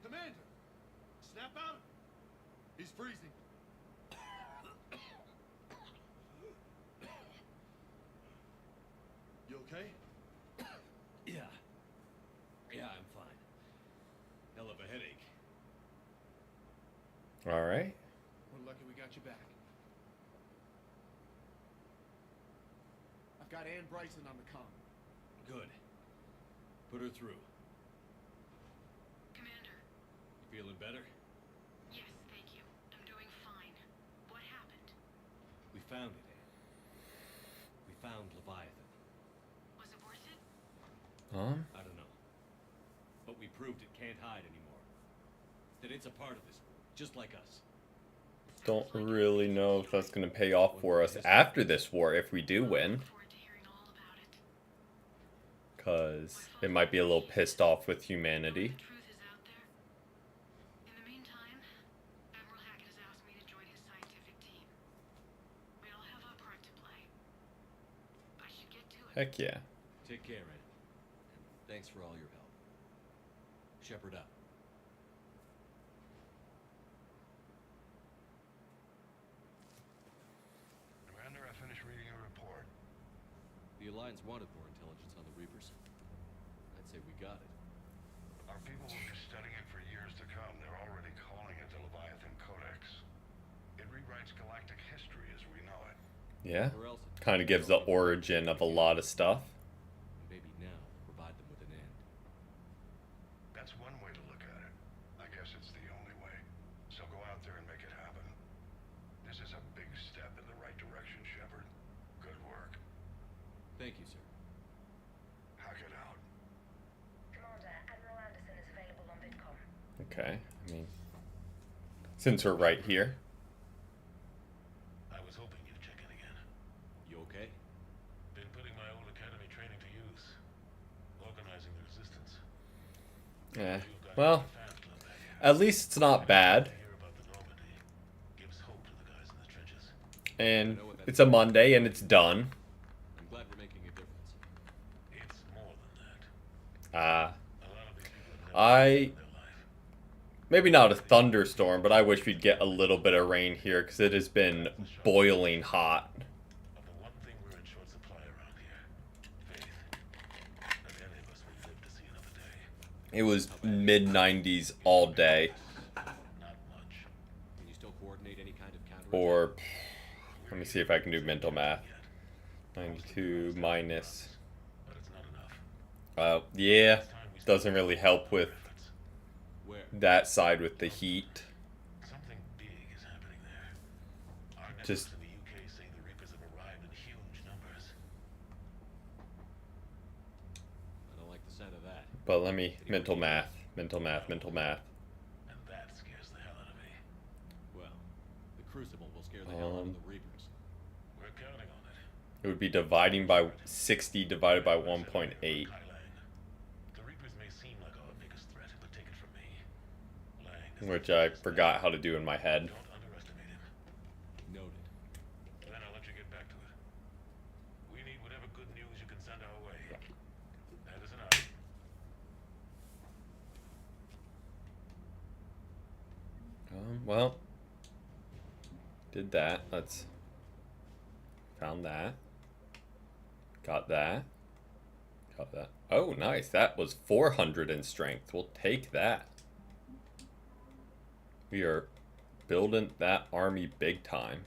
Commander! Snap out! He's freezing. You okay? Yeah. Yeah, I'm fine. Hell of a headache. Alright. We're lucky we got you back. I've got Ann Bryson on the comm. Good. Put her through. Commander. You feeling better? Yes, thank you. I'm doing fine. What happened? We found it, Ann. We found Leviathan. Was it worth it? I don't know. But we proved it can't hide anymore. That it's a part of this war, just like us. Don't really know if that's going to pay off for us after this war if we do win. Look forward to hearing all about it. Because it might be a little pissed off with humanity. The truth is out there. In the meantime, Admiral Hackett has asked me to join his scientific team. We all have our part to play. I should get to it. Heck yeah. Take care, Ann. And thanks for all your help. Shepard up. Commander, I finished reading your report. The Alliance wanted more intelligence on the Reapers. I'd say we got it. Our people will be studying it for years to come. They're already calling it the Leviathan Codex. It rewrites galactic history as we know it. Yeah. Or else it Kind of gives the origin of a lot of stuff. and maybe now provide them with an end. That's one way to look at it. I guess it's the only way. So go out there and make it happen. This is a big step in the right direction, Shepard. Good work. Thank you, sir. Hack it out. Commander, Admiral Anderson is available on VidCom. Okay. I mean, since we're right here. I was hoping you'd check in again. You okay? Been putting my old academy training to use. Organizing the resistance. Yeah. You've got Well, a fans club back here. at least it's not bad. To hear about the Normandy gives hope to the guys in the trenches. And it's a Monday and it's done. I'm glad we're making a difference. It's more than that. Ah. A lot of these people have never I in their life. maybe not a thunderstorm, but I wish we'd get a little bit of rain here because it has been boiling hot. But the one thing we're in short supply around here, faith. Not any of us will live to see another day. It was mid 90s all day. Not much. Can you still coordinate any kind of counter? Or let me see if I can do mental math. 92 minus. But it's not enough. Yeah, doesn't really help with Where? that side with the heat. Something big is happening there. Our networks Just- in the UK say the Reapers have arrived in huge numbers. I don't like the sound of that. But let me mental math, mental math, mental math. And that scares the hell out of me. Well, the Crucible will scare the hell out of the Reapers. We're counting on it. It would be dividing by 60 divided by 1.8, Kai Lang. The Reapers may seem like our biggest threat, but take it from me. Lang is which the I biggest forgot threat. how to do in my head. Don't underestimate him. Noted. Then I'll let you get back to it. We need whatever good news you can send our way. Anderson out. Well, did that. Let's found that. Got that. Got that. Oh, nice. That was 400 in strength. We'll take that. We are building that army big time.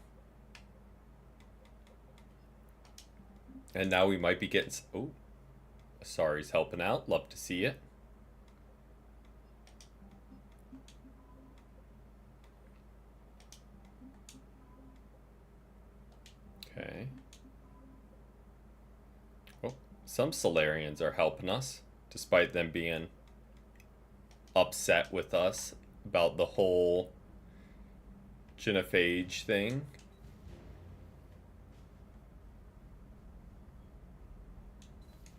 And now we might be getting... Oh, Asari's helping out. Love to see it. Okay. Oh, some Solarians are helping us, despite them being upset with us about the whole genophage thing.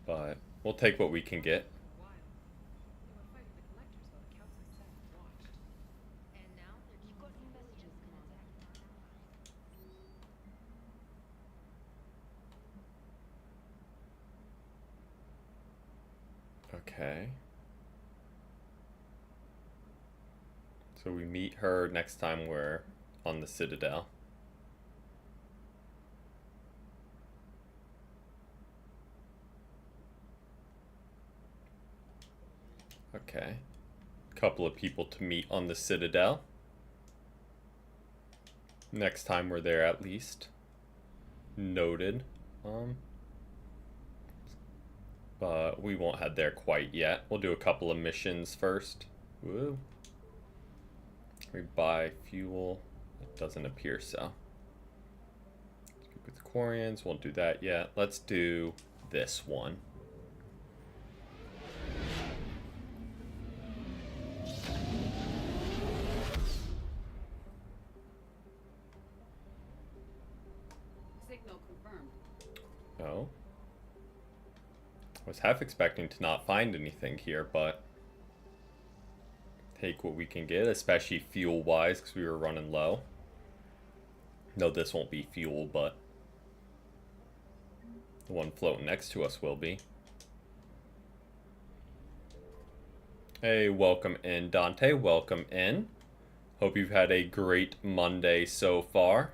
But we'll take what we can get. For a while, they were fighting the collectors while the council Okay. So we meet her next time we're on the Citadel. Okay. Couple of people to meet on the Citadel. Next time we're there, at least. Noted. But we won't head there quite yet. We'll do a couple of missions first. Woo. We buy fuel. It doesn't appear so. With Quarians, won't do that yet. Let's do this one. Signal confirmed. Oh. I was half expecting to not find anything here, but take what we can get, especially fuel-wise, because we were running low. No, this won't be fuel, but the one floating next to us will be. Hey, welcome in, Dante. Welcome in. Hope you've had a great Monday so far.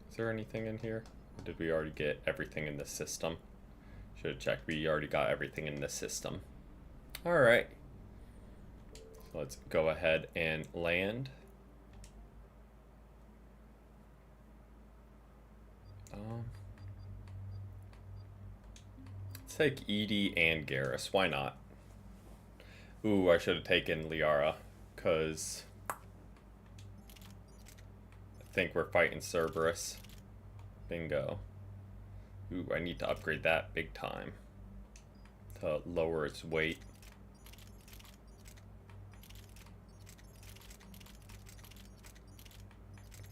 Is there anything in here? Or did we already get everything in the system? Should have checked. We already got everything in the system. Alright. So let's go ahead and land. Let's take Edie and Garrus. Why not? Ooh, I should have taken Liara, because I think we're fighting Cerberus. Bingo. Ooh, I need to upgrade that big time to lower its weight.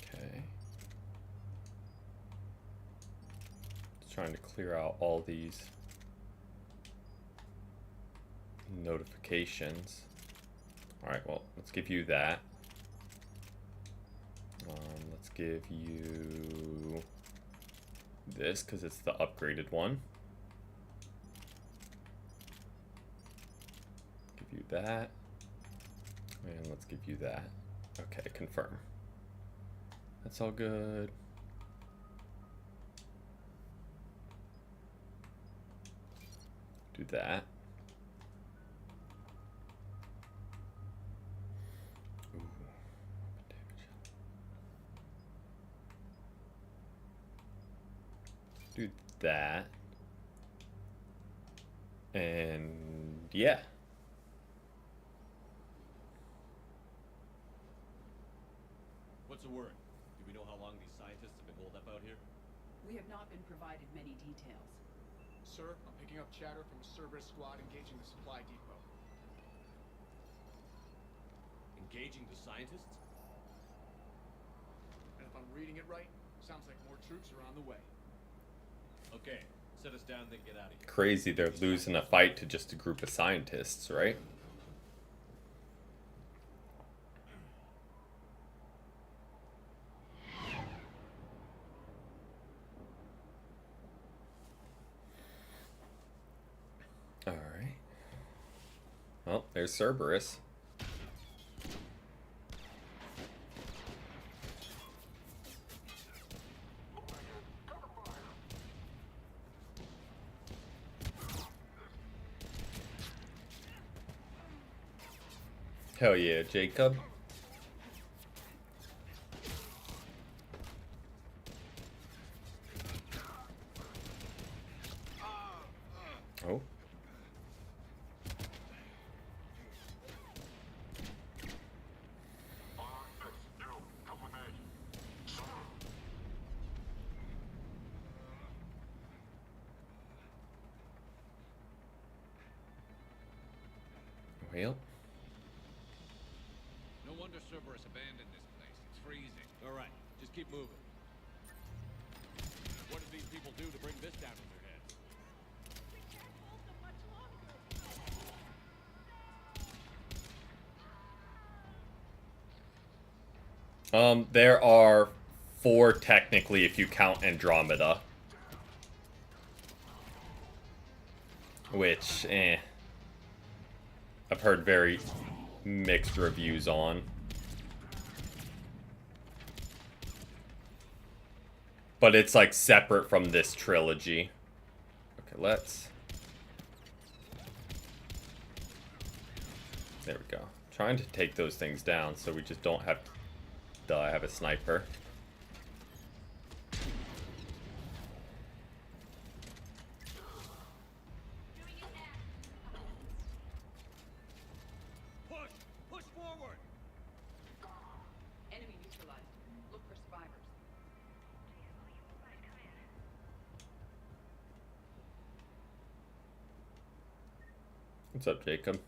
Okay. Just trying to clear out all these notifications. Alright, well, let's give you that. Let's give you this, because it's the upgraded one. Give you that. And let's give you that. Okay, confirm. That's all good. Do that. Ooh. Do that. And yeah. What's the word? Do we know how long these scientists have been holed up out here? We have not been provided many details. Sir, I'm picking up chatter from a Cerberus squad engaging the supply depot. Engaging the scientists? And if I'm reading it right, sounds like more troops are on the way. Okay, set us down, then get out of here. Crazy, they're losing a fight to just a group of scientists, right? Alright. Well, there's Cerberus. Hell yeah, Jacob. Oh. Well. No wonder Cerberus abandoned this place. It's freezing. All right, just keep moving. What did these people do to bring this down on their heads? There are 4 technically if you count Andromeda. Which, I've heard very mixed reviews on. But it's like separate from this trilogy. Okay, let's... There we go. Trying to take those things down so we just don't have to have a sniper. Push forward. Enemy neutralized. Look for survivors. What's up, Jacob?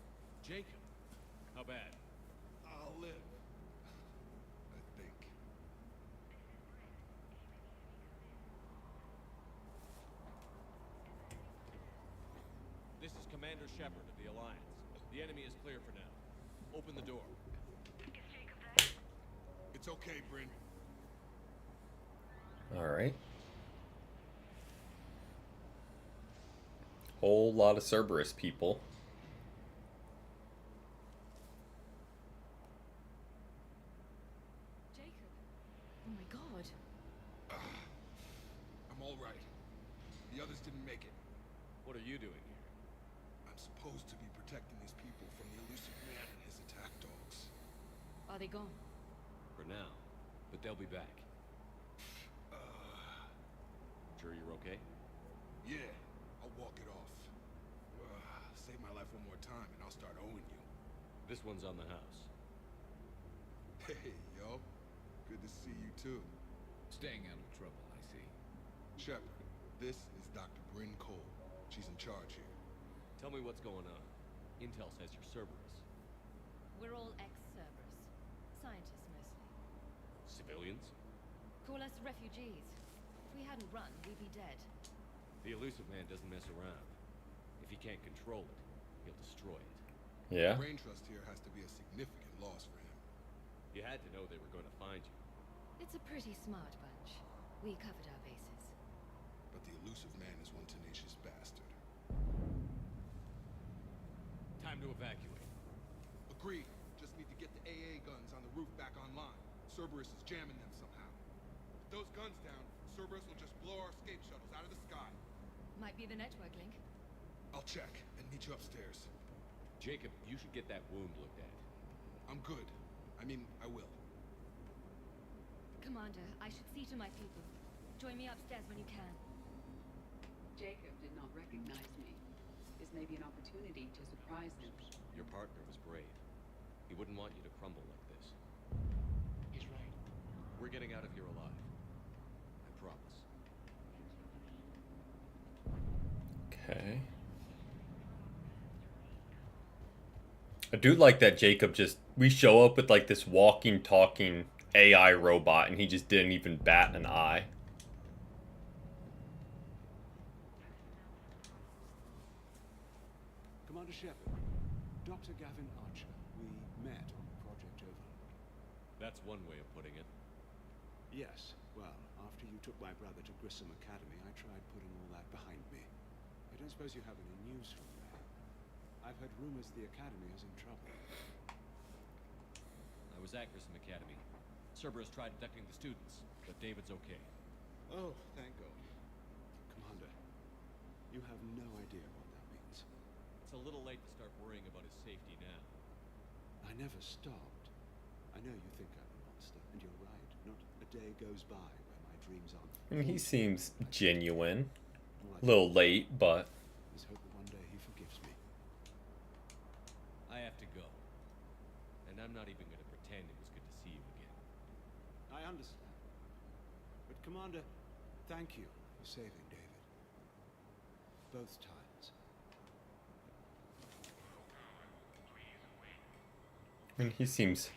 Jacob, how bad? I'll live. I think. This is Commander Shepard of the Alliance. The enemy is clear for now. Open the door. It's okay, Bryn. Alright. Whole lot of Cerberus people. Jacob. Oh my god. I'm all right. The others didn't make it. What are you doing here? I'm supposed to be protecting these people from the elusive man and his attack dogs. Are they gone? For now, but they'll be back. Sure you're okay? Yeah, I'll walk it off. Save my life one more time and I'll start owing you. This one's on the house. Hey, yo. Good to see you too. Staying out of trouble, I see. Shepard, this is Dr. Bryn Cole. She's in charge here. Tell me what's going on. Intel says you're Cerberus. We're all ex-Cerberus. Scientists mostly. Civilians? Call us refugees. If we hadn't run, we'd be dead. The elusive man doesn't mess around. If he can't control it, he'll destroy it. Yeah. Brain trust here has to be a significant loss for him. You had to know they were going to find you. It's a pretty smart bunch. We covered our bases. But the elusive man is one tenacious bastard. Time to evacuate. Agreed. Just need to get the AA guns on the roof back online. Cerberus is jamming them somehow. With those guns down, Cerberus will just blow our escape shuttles out of the sky. Might be the network link. I'll check and meet you upstairs. Jacob, you should get that wound looked at. I'm good. I mean, I will. Commander, I should see to my people. Join me upstairs when you can. Jacob did not recognize me. This may be an opportunity to surprise him. Your partner was brave. He wouldn't want you to crumble like this. He's right. We're getting out of here alive. I promise. Okay. I do like that Jacob just... We show up with like this walking, talking AI robot and he just didn't even bat an eye. Commander Shepard, Dr. Gavin Archer, we met on Project Overlord. That's one way of putting it. Yes, well, after you took my brother to Grissom Academy, I tried putting all that behind me. I don't suppose you have any news from there. I've heard rumors the Academy is in trouble. I was at Grissom Academy. Cerberus tried abducting the students, but David's okay. Oh, thank God. Commander, you have no idea what that means. It's a little late to start worrying about his safety now. I never stopped. I know you think I'm a monster, and you're right. Not a day goes by where my dreams aren't. I mean, he seems genuine. All I A little late, but... is hope that one day he forgives me. I have to go. And I'm not even going to pretend it was good to see you again. I understand. But Commander, thank you for saving David. Both times. I mean, he seems...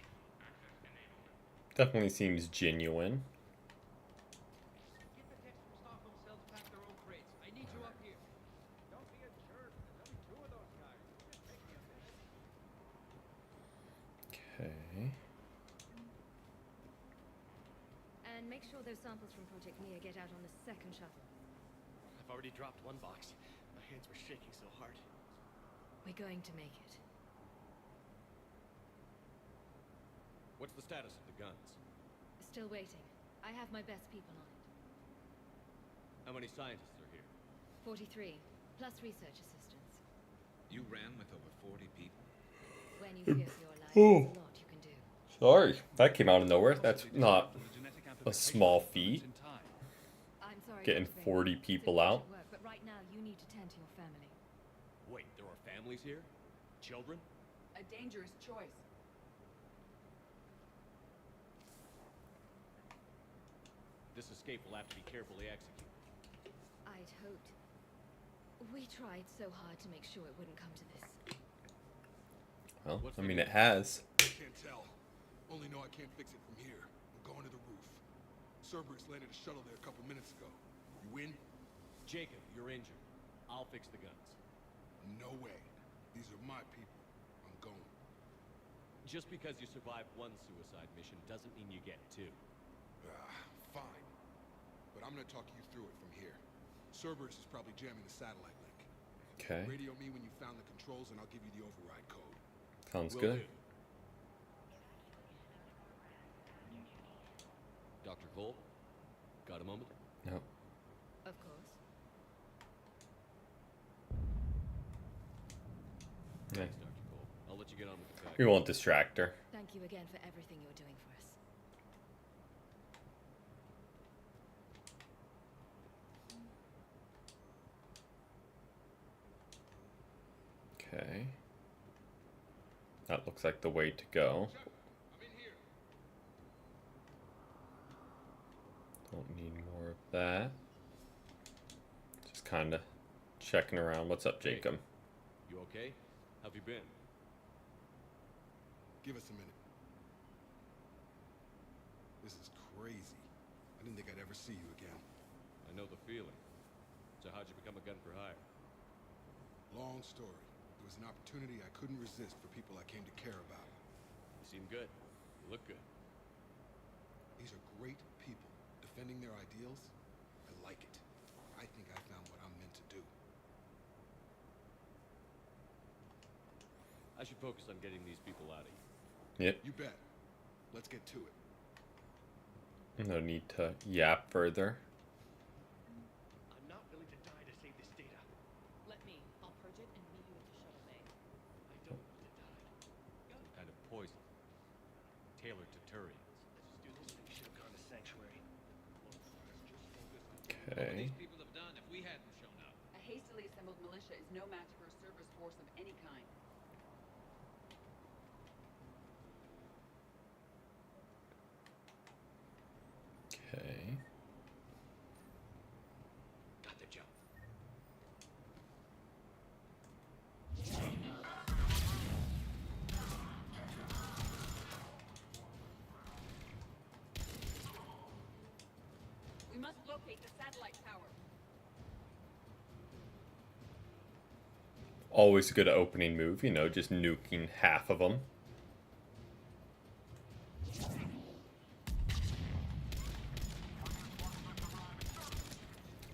Definitely seems genuine. Get the techs from Stockholm Cell to pack their own crates. I need you up here. Don't be a jerk. There's only 2 of those guys. It'll just take me a minute. Okay. make sure those samples from Project Mia get out on the second shuttle. I've already dropped one box. My hands were shaking so hard. We're going to make it. What's the status of the guns? Still waiting. I have my best people on it. How many scientists are here? 43, plus research assistants. You ran with over 40 people. When you fear for your life, there's a lot you can do. Sorry, that came out of nowhere. That's not a small feat. I'm sorry, Getting Dr. 40 Bain. people It's out. important work, but right now you need to tend to your family. Wait, there are families here? Children? A dangerous choice. This escape will have to be carefully executed. I'd hoped. We tried so hard to make sure it wouldn't come to this. Well, What's I the mean, deal? it has. Can't tell. Only know I can't fix it from here. I'm going to the roof. Cerberus landed a shuttle there a couple minutes ago. You win? Jacob, you're injured. I'll fix the guns. No way. These are my people. I'm going. Just because you survived one suicide mission doesn't mean you get two. Fine. But I'm gonna talk you through it from here. Cerberus is probably jamming the satellite link. Okay, Radio me when you found the controls and I'll give you the override code. sounds Will good. do. Dr. Cole, got a moment? No. Of course. Yeah. Thanks, Dr. Cole. I'll let you get on with the We pack. won't distract her. Thank you again for everything you're doing for us. Okay. That looks like the way to go. Shepard, I'm in here. Don't need more of that. Just kind of checking around. What's up, Jacob? You okay? How've you been? Give us a minute. This is crazy. I didn't think I'd ever see you again. I know the feeling. So how'd you become a gun for hire? Long story. It was an opportunity I couldn't resist for people I came to care about. You seem good. You look good. These are great people, defending their ideals. I like it. I think I found what I'm meant to do. I should focus on getting these people out of here. Yep. You bet. Let's get to it. No need to yap further. I'm not willing to die to save this data. Let me. I'll purge it and meet you at the shuttle bay. I don't want to die. Some kind of poison. Tailored to Turians. Let's just do this thing. Should have gone to Sanctuary. Okay. people have done if we hadn't shown up. A hastily assembled militia is no match for a Cerberus force of any kind. Okay. Got the jump. We must locate the satellite tower. Always a good opening move, you know, just nuking half of them.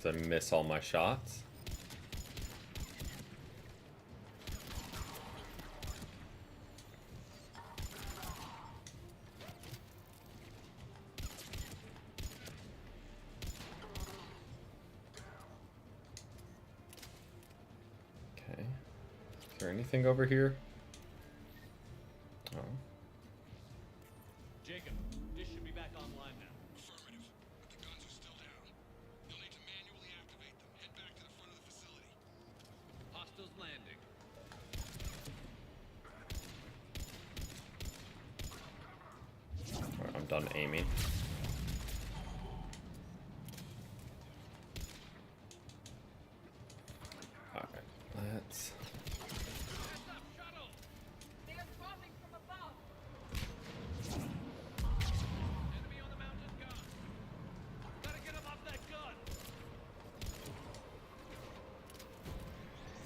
I miss all my shots. Okay. Is there anything over here? Oh. Jacob, this should be back online now. Affirmative. But the guns are still down. You'll need to manually activate them. Head back to the front of the facility. Hostiles landing. Alright, I'm done aiming. Alright, let's... They are dropping from above. Enemy on the mountain gun. Gotta get him off that gun.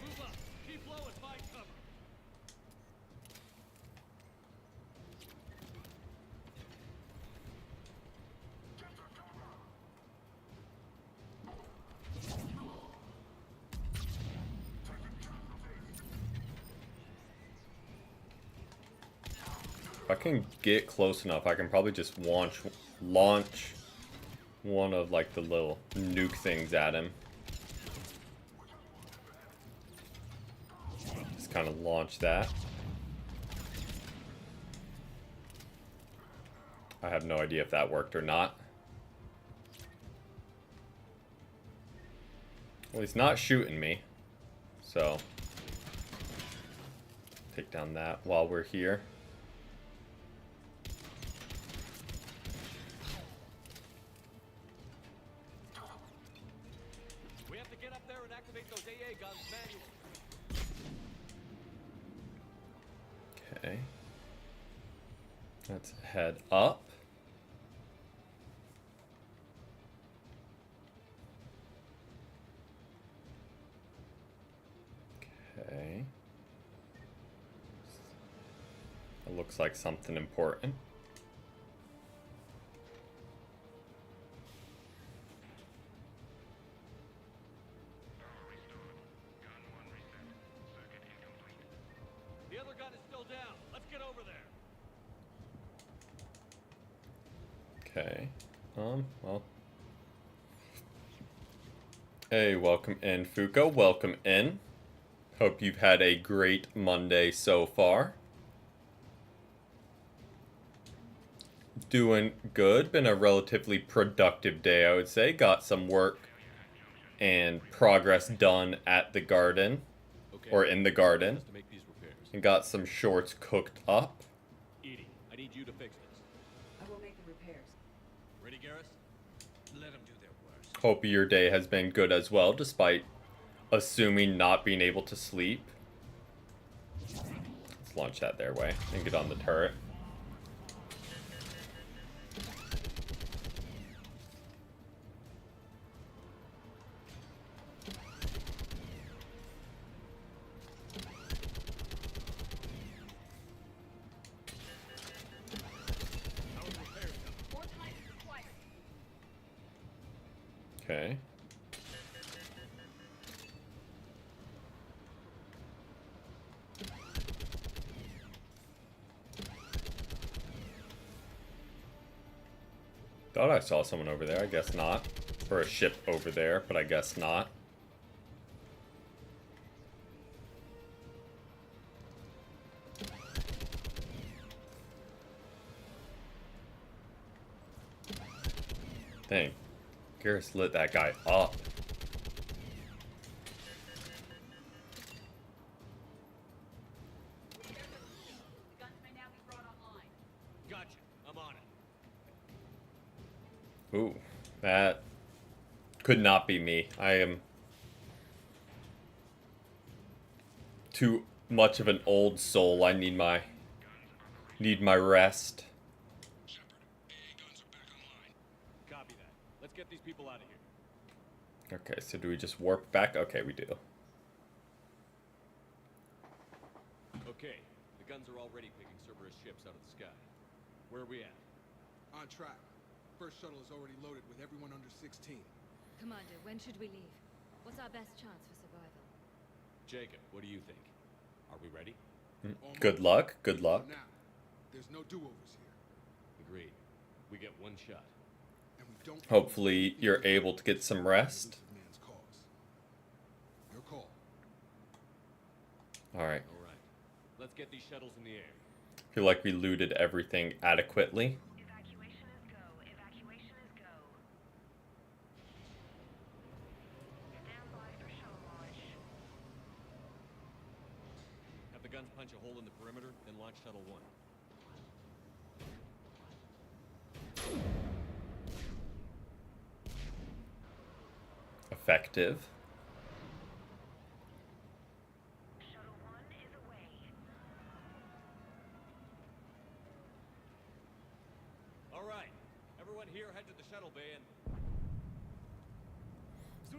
Move up. Keep low and find cover. If I can get close enough, I can probably just launch one of like the little nuke things at him. Just kind of launch that. I have no idea if that worked or not. Well, he's not shooting me, so take down that while we're here. We have to get up there and activate those AA guns manually. Okay. Let's head up. Okay. It looks like something important. The other gun is still down. Let's get over there. Okay. Well. Hey, welcome in, Fuko. Welcome in. Hope you've had a great Monday so far. Doing good. Been a relatively productive day, I would say. Got some work and progress done at the garden. Okay. Or in the garden. Just to make these repairs. And got some shorts cooked up. Edie, I need you to fix this. I will make the repairs. Ready, Garrus? Let them do their worst. Hope your day has been good as well, despite assuming not being able to sleep. Let's launch that their way and get on the turret. More time is required. Okay. Thought I saw someone over there. I guess not. Or a ship over there, but I guess not. Dang. Garrus lit that guy up. The guns may now be brought online. Gotcha. I'm on it. Ooh. That could not be me. I am too much of an old soul. I need my rest. Copy that. Let's get these people out of here. Okay, so do we just warp back? Okay, we do. Okay, the guns are already picking Cerberus ships out of the sky. Where are we at? On track. First shuttle is already loaded with everyone under 16. Commander, when should we leave? What's our best chance for survival? Jacob, what do you think? Are we ready? Good luck. Good luck. For now, there's no do-overs here. Agreed. We get one shot. And we don't... Hopefully you're able to get some rest. Man's cause. Your call. Alright. All right. Let's get these shuttles in the air. Feel like we looted everything adequately. Evacuation is go. Evacuation is go. Stand by for shuttle launch. Have the guns punch a hole in the perimeter, then launch Shuttle 1. Effective. Shuttle 1 is away. All right. Everyone here head to the shuttle bay and...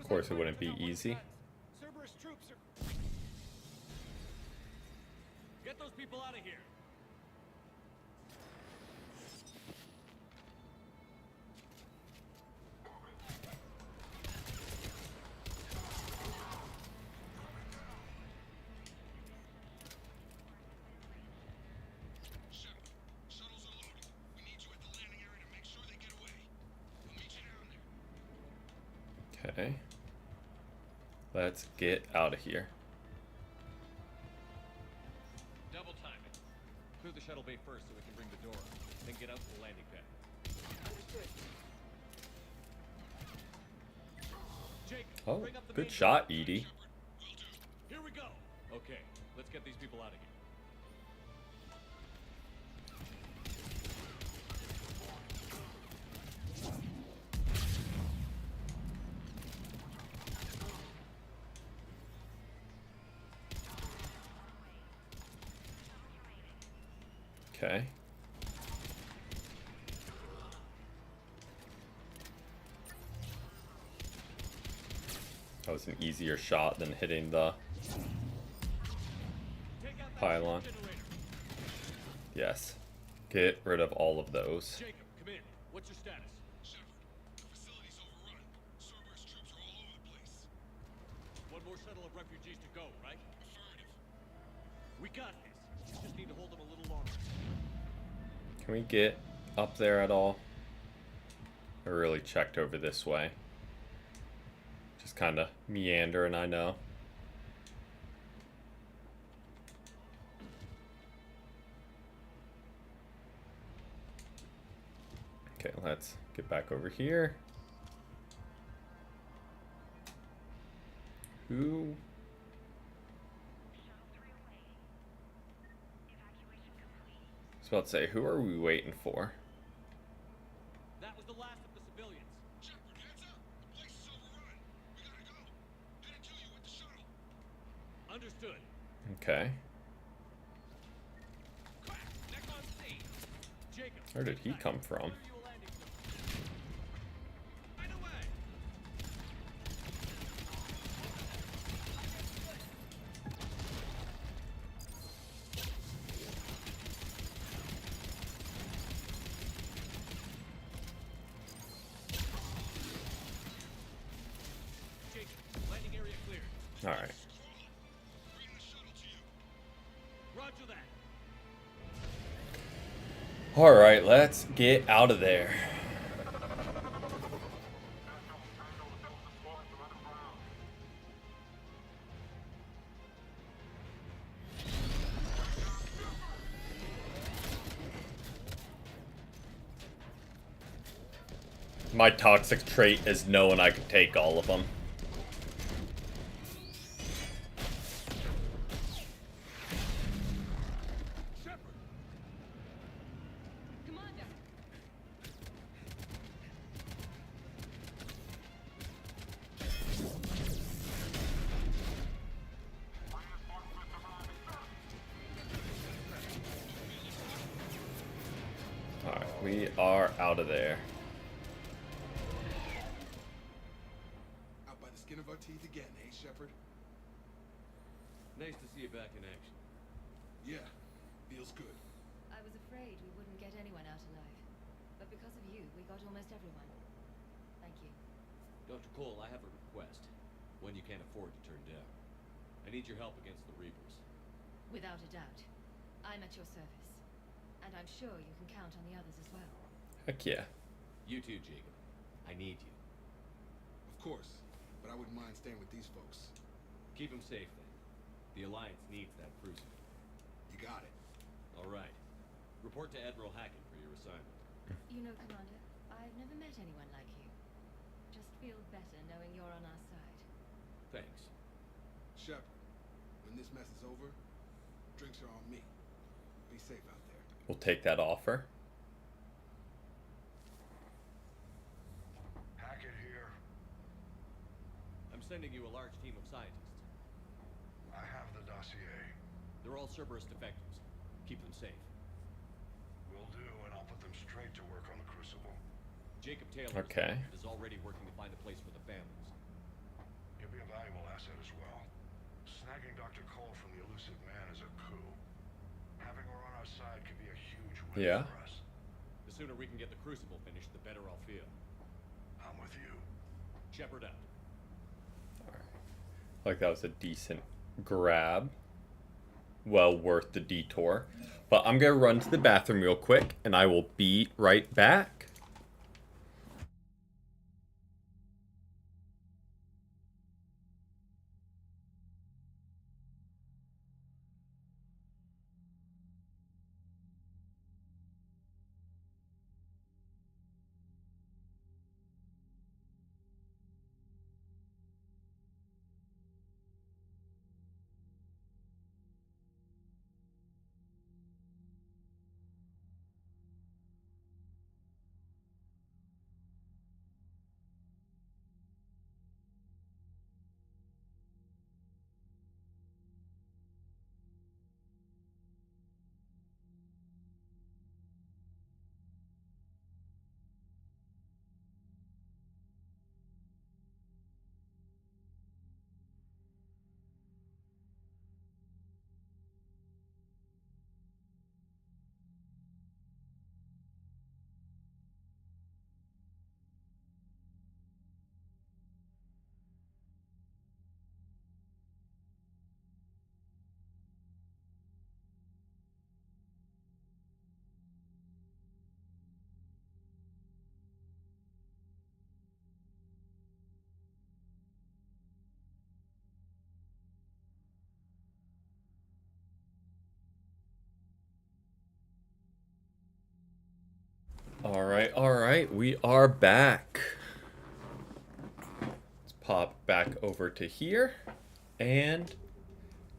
Of course it wouldn't be easy. Cerberus troops are... Get those people out of here. Okay. Let's get out of here. Double time it. Clear the shuttle bay first so we can bring the door up. Then get out to the landing pad. Understood. Jake, Oh, bring up the good main shot, door. Edie. Here we go. Okay, let's get these people out of here. Okay. That was an easier shot than hitting the Take out that pylon. generator. Yes. Get rid of all of those. Jacob, come in. What's your status? Shepard, the facility's overrun. Cerberus troops are all over the place. One more shuttle of refugees to go, right? Affirmative. We got this. Just need to hold them a little longer. Can we get up there at all? I really checked over this way. Just kind of meandering, I know. Okay, let's get back over here. Who? I was about to say, who are we waiting for? That was the last of the civilians. Shepard, heads up. The place is overrun. We gotta go. Headed to you with the shuttle. Understood. Okay. Crack! Neck on scene! Jacob. Where did he come from? Clear you a landing zone. Right away! Jacob, landing area cleared. All right. Bring the shuttle to you. Roger that. All right, let's get out of there. My toxic trait is knowing I can take all of them. Shepard! Commander! All right, we are out of there. Out by the skin of our teeth again, eh, Shepard? Nice to see you back in action. Yeah, feels good. I was afraid we wouldn't get anyone out alive. But because of you, we got almost everyone. Thank you. Dr. Cole, I have a request. One you can't afford to turn down. I need your help against the Reapers. Without a doubt. I'm at your service. And I'm sure you can count on the others as well. Heck yeah. You too, Jacob. I need you. Of course, but I wouldn't mind staying with these folks. Keep them safe, then. The Alliance needs that crucible. You got it. All right. Report to Admiral Hackett for your assignment. You know, Commander, I've never met anyone like you. Just feel better knowing you're on our side. Thanks. Shepard, when this mess is over, drinks are on me. Be safe out there. We'll take that offer. Hackett here. I'm sending you a large team of scientists. I have the dossier. They're all Cerberus defectors. Keep them safe. Will do, and I'll put them straight to work on the crucible. Jacob Taylor Okay. is already working to find a place for the families. He'll be a valuable asset as well. Snagging Dr. Cole from the elusive man is a coup. Having her on our side could be a huge win Yeah. for us. The sooner we can get the crucible finished, the better I'll feel. I'm with you. Shepard out. Like that was a decent grab. Well worth the detour. But I'm going to run to the bathroom real quick, and I will be right back. right, we are back. Let's pop back over to here and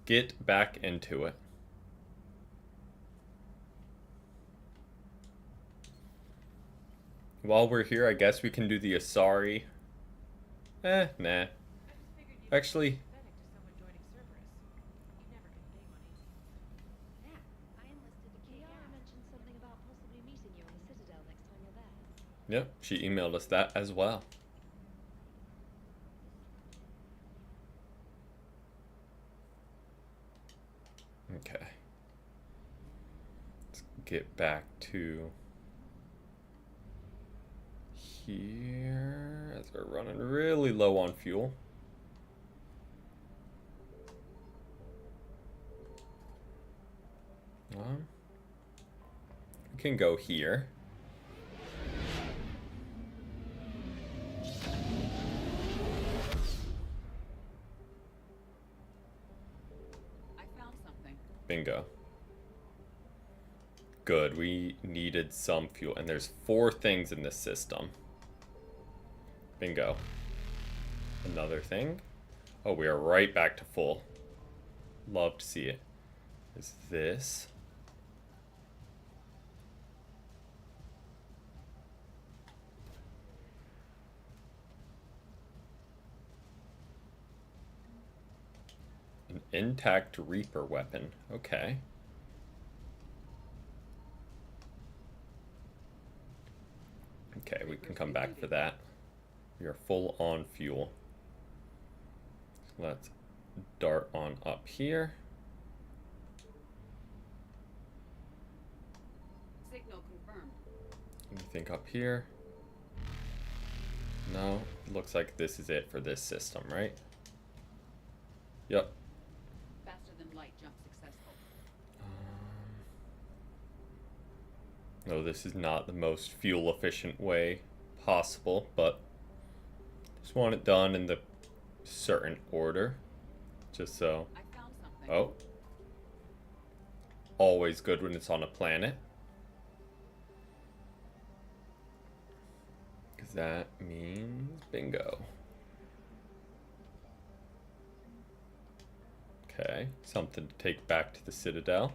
get back into it. While we're here, I guess we can do the Asari. Nah. Actually, Yeah, I enlisted a Kiara mentioned something about possibly meeting you on the Citadel next time you're there. yep, she emailed us that as well. Okay. Let's get back to here as we're running really low on fuel. We can go here. I found something. Bingo. Good, we needed some fuel, and there's 4 things in this system. Bingo. Another thing. Oh, we are right back to full. Love to see it. Is this? An intact Reaper weapon. Okay. Okay, we can come back for that. We are full on fuel. Let's dart on up here. Signal confirmed. Anything up here? No, looks like this is it for this system, right? Yep. Faster than light jump successful. No, this is not the most fuel efficient way possible, but just want it done in the certain order, just so. I found something. Oh, always good when it's on a planet, because that means bingo. Okay, something to take back to the Citadel.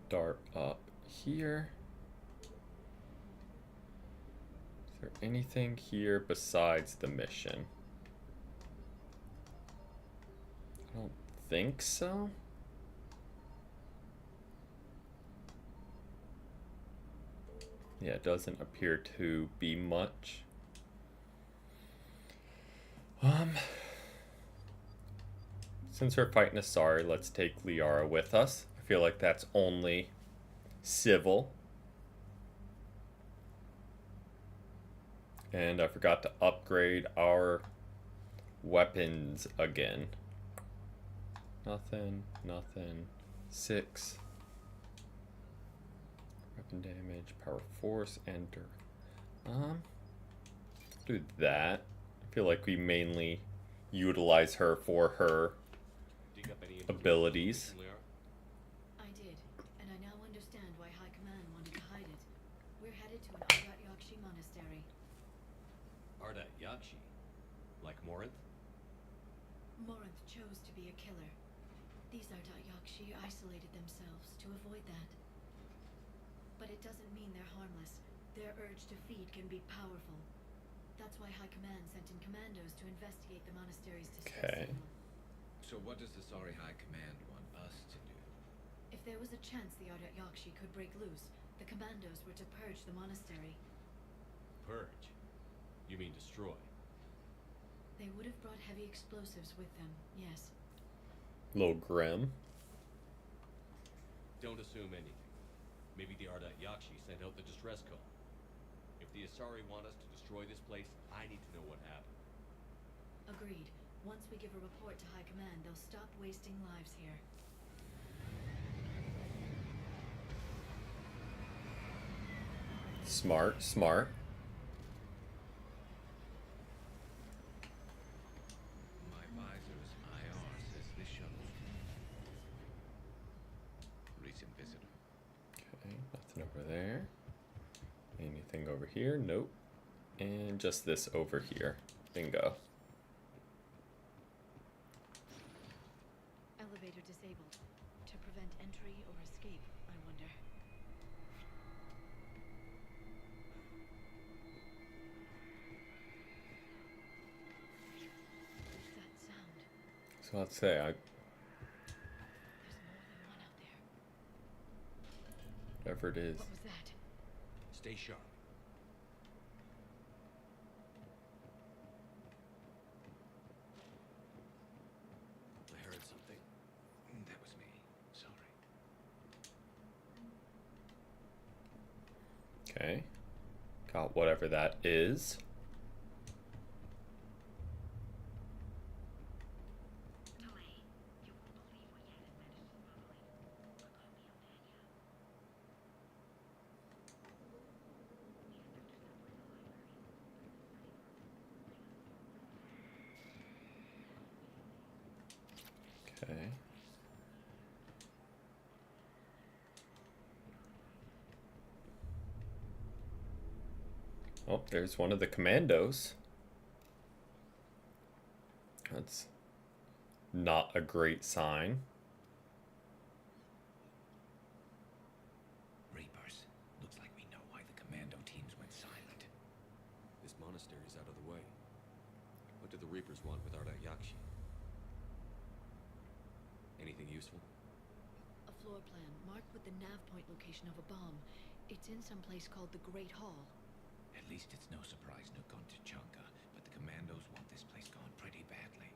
Dart up here. Is there anything here besides the mission? I don't think so. Yeah, it doesn't appear to be much. Since we're fighting Asari, let's take Liara with us. I feel like that's only civil. And I forgot to upgrade our weapons again. Nothing. 6. Weapon damage, power force, and do that. I feel like we mainly utilize her for her Dig up any abilities. information, Liara? I did, and I now understand why High Command wanted to hide it. We're headed to an Ardat Yakshi monastery. Ardat Yakshi? Like Morinth? Morinth chose to be a killer. These Ardat Yakshi isolated themselves to avoid that. But it doesn't mean they're harmless. Their urge to feed can be powerful. That's why High Command sent in commandos to investigate the monastery's distress Okay. signal. So what does the Sari High Command want us to do? If there was a chance the Ardat Yakshi could break loose, the commandos were to purge the monastery. Purge? You mean destroy? They would have brought heavy explosives with them, yes. Little grim. Don't assume anything. Maybe the Ardat Yakshi sent out the distress call. If the Asari want us to destroy this place, I need to know what happened. Agreed. Once we give a report to High Command, they'll stop wasting lives here. Smart. My visor's IR says this shuttle. Recent visitor. over there. Anything over here? Nope. And just this over here. Bingo. Elevator disabled. To prevent entry or escape, I wonder. That sound. So let's say There's more than one out there. whatever it is. What was that? Stay sharp. I heard something. That was me. Sorry. Okay. Got whatever that is. Okay. Oh, there's one of the commandos. That's not a great sign. Reapers. Looks like we know why the commando teams went silent. This monastery's out of the way. What do the Reapers want with Arda Yakshi? Anything useful? A floor plan marked with the nav point location of a bomb. It's in some place called the Great Hall. At least it's no surprise Nuk gone to Chanka, but the commandos want this place gone pretty badly.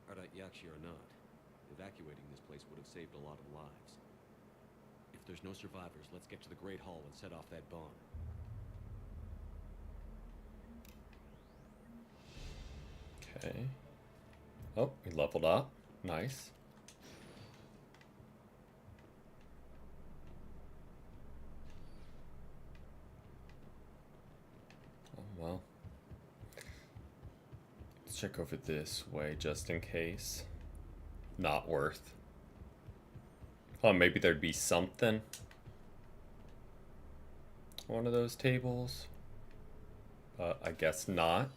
Arda Yakshi or not, evacuating this place would have saved a lot of lives. If there's no survivors, let's get to the Great Hall and set off that bomb. Okay. Oh, we leveled up. Nice. Oh, well. Let's check over this way just in case. Not worth. Oh, maybe there'd be something. One of those tables. But I guess not.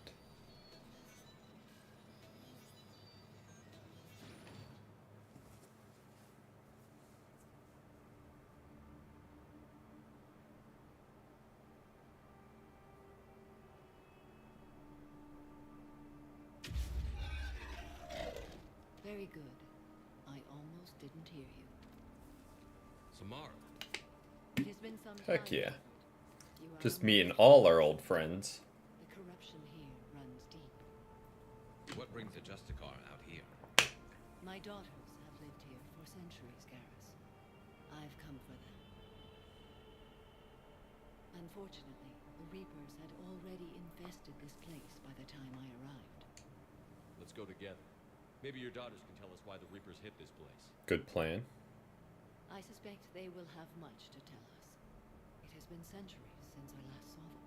Very good. I almost didn't hear you. Samara. It has been some Heck time. yeah. You are Just on me my and all our old friends. The corruption here runs deep. What brings the Justicar out here? My daughters have lived here for centuries, Garrus. I've come for them. Unfortunately, the Reapers had already infested this place by the time I arrived. Let's go together. Maybe your daughters can tell us why the Reapers hit this place. Good plan. I suspect they will have much to tell us. It has been centuries since I last saw them.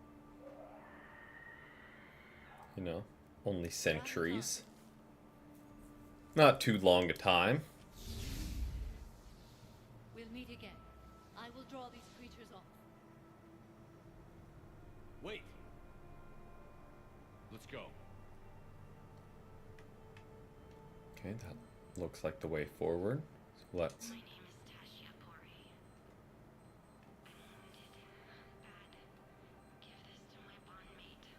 You know, only centuries. Not too long a time. We'll meet again. I will draw these creatures off. Wait! Let's go. Okay, that looks like the way forward. So let's... My name is Tasha Pori. I wanted bad give this to my bondmate,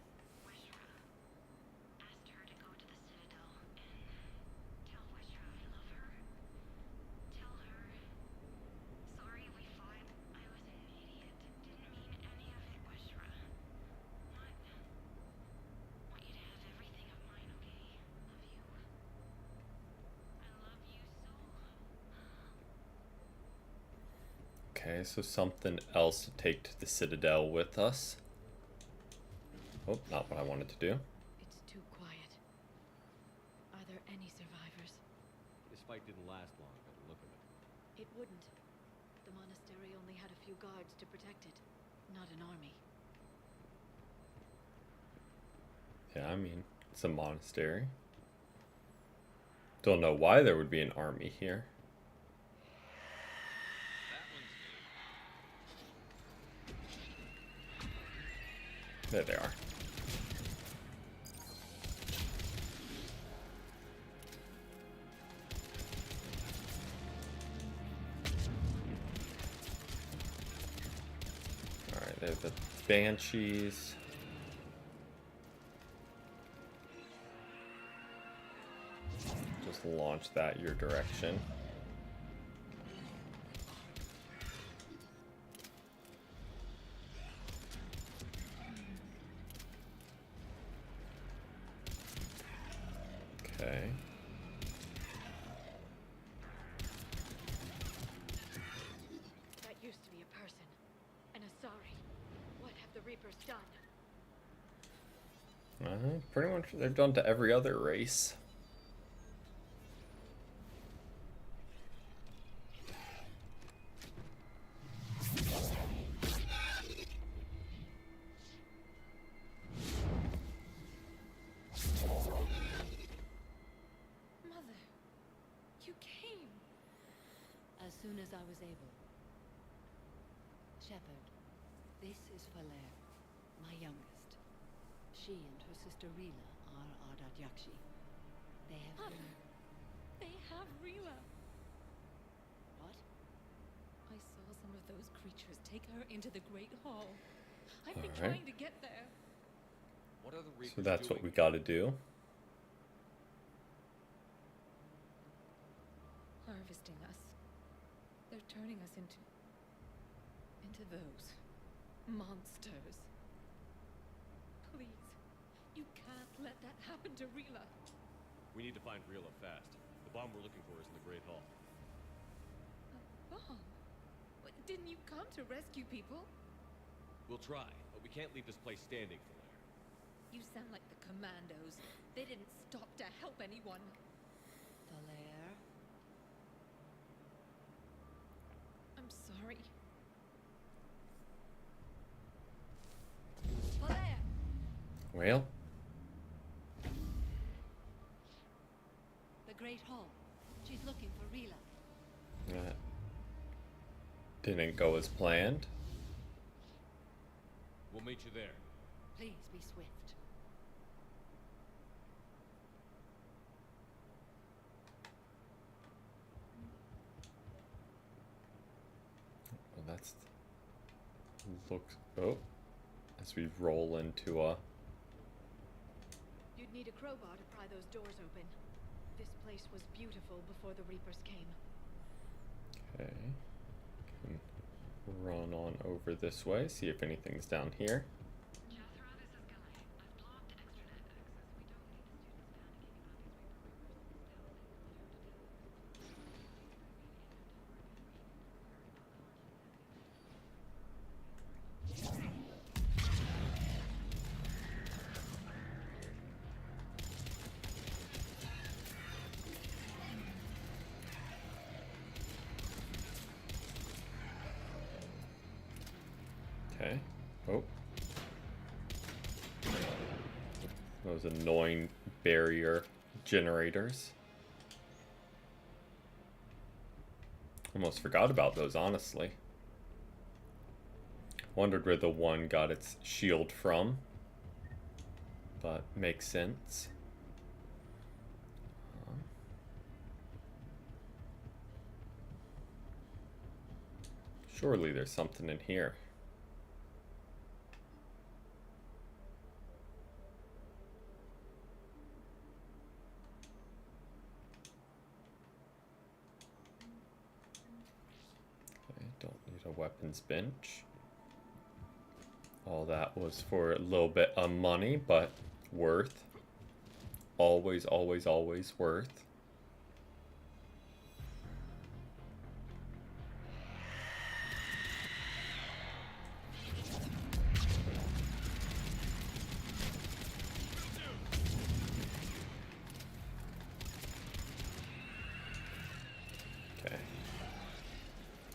Wishra. Asked her to go to the Citadel and tell Wishra I love her. Tell her, sorry we fought. I was an idiot. Didn't mean any of it, Wishra. Want you to have everything of mine, okay? Love you. I love you so. Okay, so something else to take to the Citadel with us. Oh, not what I wanted to do. It's too quiet. Are there any survivors? This fight didn't last long by the look of it. It wouldn't. The monastery only had a few guards to protect it, not an army. Yeah, I mean, it's a monastery. Don't know why there would be an army here. That one's new. There they are. Alright, there's the Banshees. Just launch that your direction. Okay. That used to be a person. And a Asari. What have the Reapers done? Pretty much they've done to every other race. Mother, you came. As soon as I was able. Shepherd, this is Falere, my youngest. She and her sister Rila are Ardad Yakshi. They have been... They have Rila. What? I saw some of those creatures take her into the Great Hall. I've been Alright. trying to get there. What are the Reapers So that's doing? what we gotta do. Harvesting us. They're turning us into those monsters. Please, you can't let that happen to Rila. We need to find Rila fast. The bomb we're looking for is in the Great Hall. A bomb? What, didn't you come to rescue people? We'll try, but we can't leave this place standing, Falere. You sound like the commandos. They didn't stop to help anyone. Falere? I'm sorry. Falere! Well, The Great Hall. She's looking for Rila. that didn't go as planned. We'll meet you there. Please be swift. Well, that's looks. Oh, as we roll into a. You'd need a crowbar to pry those doors open. This place was beautiful before the Reapers came. Okay. Can run on over this way. See if anything's down here. Jethro, this is Guy. I've blocked extranet access. We don't need the students panicking about these Okay. Oh. Those annoying barrier generators. Almost forgot about those, honestly. Wondered where the one got its shield from. But makes sense. Surely there's something in here. Okay, don't need a weapons bench. All that was for a little bit of money, but worth. Always, always, always worth. Okay.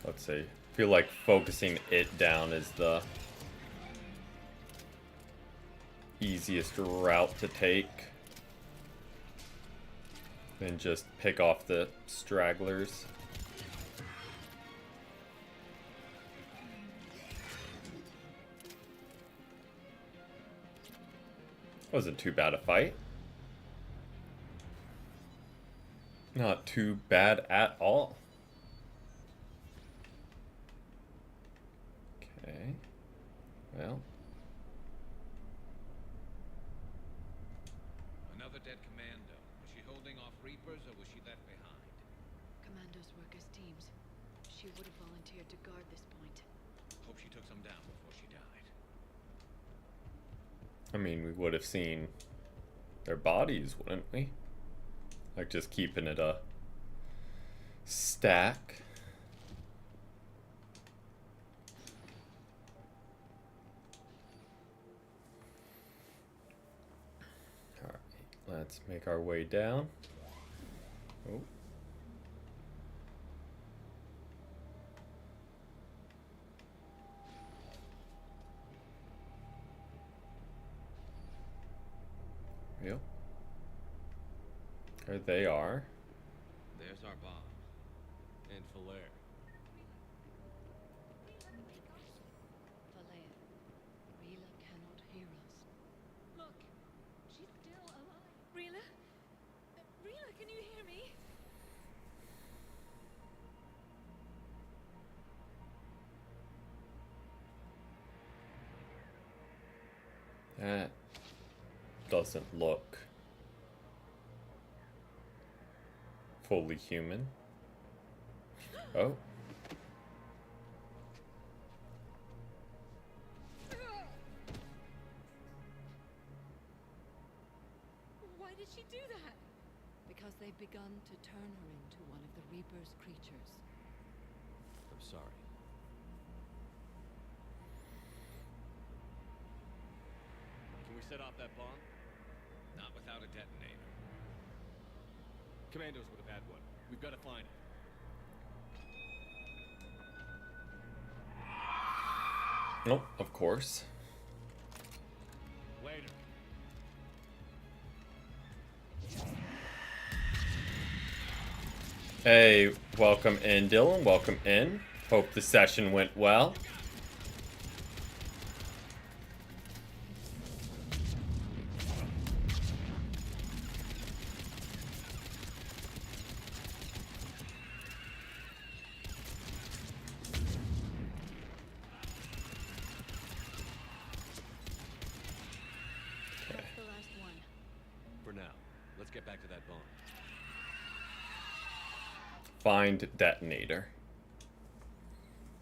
Let's see. I feel like focusing it down is the easiest route to take. And just pick off the stragglers. Wasn't too bad a fight. Not too bad at all. Okay. Well. Another dead commando. Was she holding off Reapers or was she left behind? Commandos work as teams. She would have volunteered to guard this point. Hope she took some down before she died. I mean, we would have seen their bodies, wouldn't we? Like just keeping it a stack. Alright, let's make our way down. Oh. Yep. There they are. There's our bomb. And Falaire. Valea, Rila cannot hear us. Look, she's still alive. Rila? Rila, can you hear me? That doesn't look fully human. Oh. Why did she do that? Because they've begun to turn her into one of the Reaper's creatures. I'm sorry. Can we set off that bomb? Not without a detonator. Commandos would have had one. We've got to find it. Nope, of course. Later. Hey, welcome in, Dylan. Welcome in. Hope the session went well. That's the last one. For now, let's get back to that bomb. Find detonator.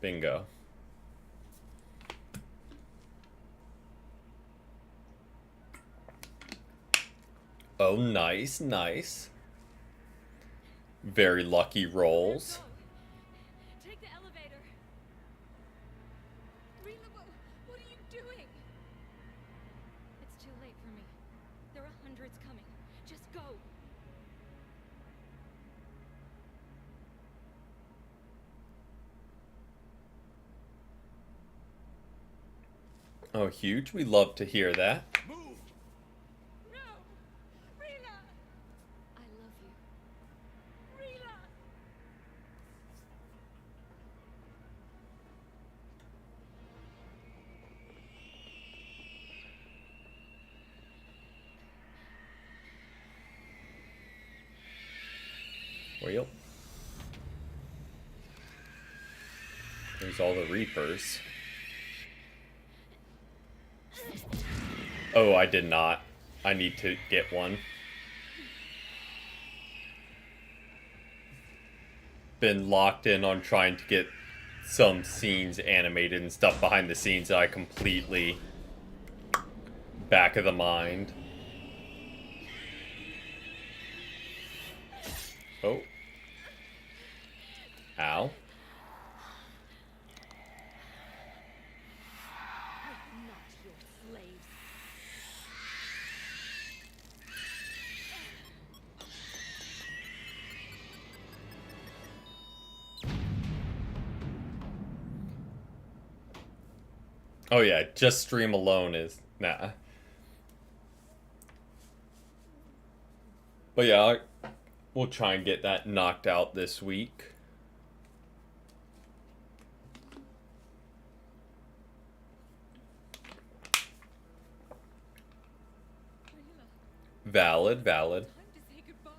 Bingo. Oh, nice, nice. Very lucky rolls. Take the elevator. Rila, what are you doing? It's too late for me. There are hundreds coming. Just go. Oh, huge. We love to hear that. Move! No! Rila! I love you. Rila! Well, there's all the Reapers. Oh, I did not. I need to get one. Been locked in on trying to get some scenes animated and stuff behind the scenes that I completely back of the mind. Oh. Ow. We're not your slaves. Oh yeah, just stream alone is nah. But yeah, we'll try and get that knocked out this week. Valid, valid. Time to say goodbye.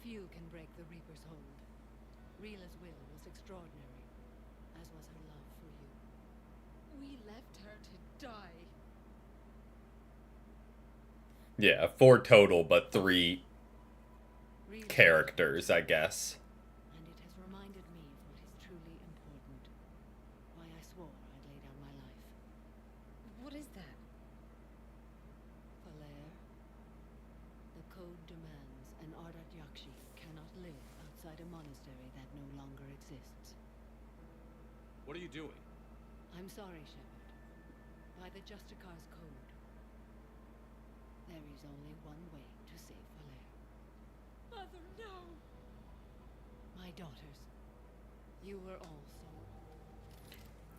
Few can break the Reaper's hold. Rila's will was extraordinary, as was her love for you. We left her to die. Yeah, 4 total, but 3 Rila characters, I guess. and it has reminded me of what is truly important. Why I swore I'd lay down my life. What is that? Valair, the code demands an Ardat Yakshi cannot live outside a monastery that no longer exists. What are you doing? I'm sorry, Shepard. By the Justicar's code, there is only one way to save Valair. Mother, no! My daughters, you were also...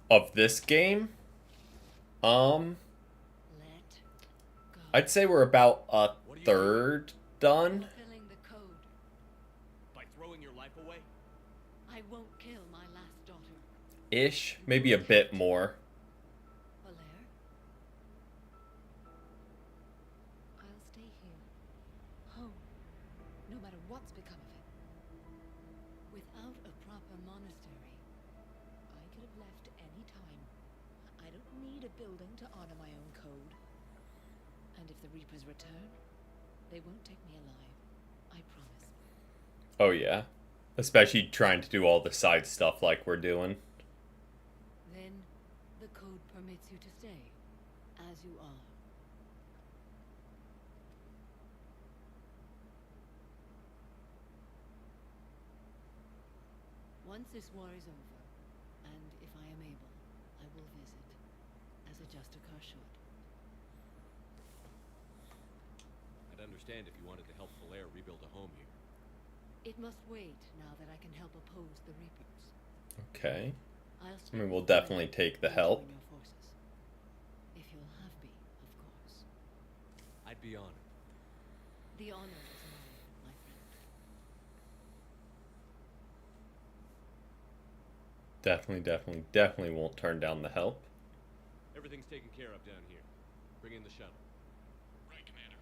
Of this game, Let go. I'd say we're about a third done. Fulfilling the code. By throwing your life away? I won't kill my last daughter. Ish, maybe a bit more. Valair? I'll stay here. Home. No matter what's become of it. Without a proper monastery, I could have left any time. I don't need a building to honor my own code. And if the Reapers return, they won't take me alive. I promise. Oh yeah. Especially trying to do all the side stuff like we're doing. then the code permits you to stay as you are. Once this war is over, and if I am able, I will visit, as a Justicar should. I'd understand if you wanted to help Valair rebuild a home here. It must wait now that I can help oppose the Reapers. Okay. I'll I mean, we'll definitely take the help. join your forces. If you'll have me, of course. I'd be honored. The honor is mine, my friend. Definitely won't turn down the help. Everything's taken care of down here. Bring in the shuttle. Right, Commander.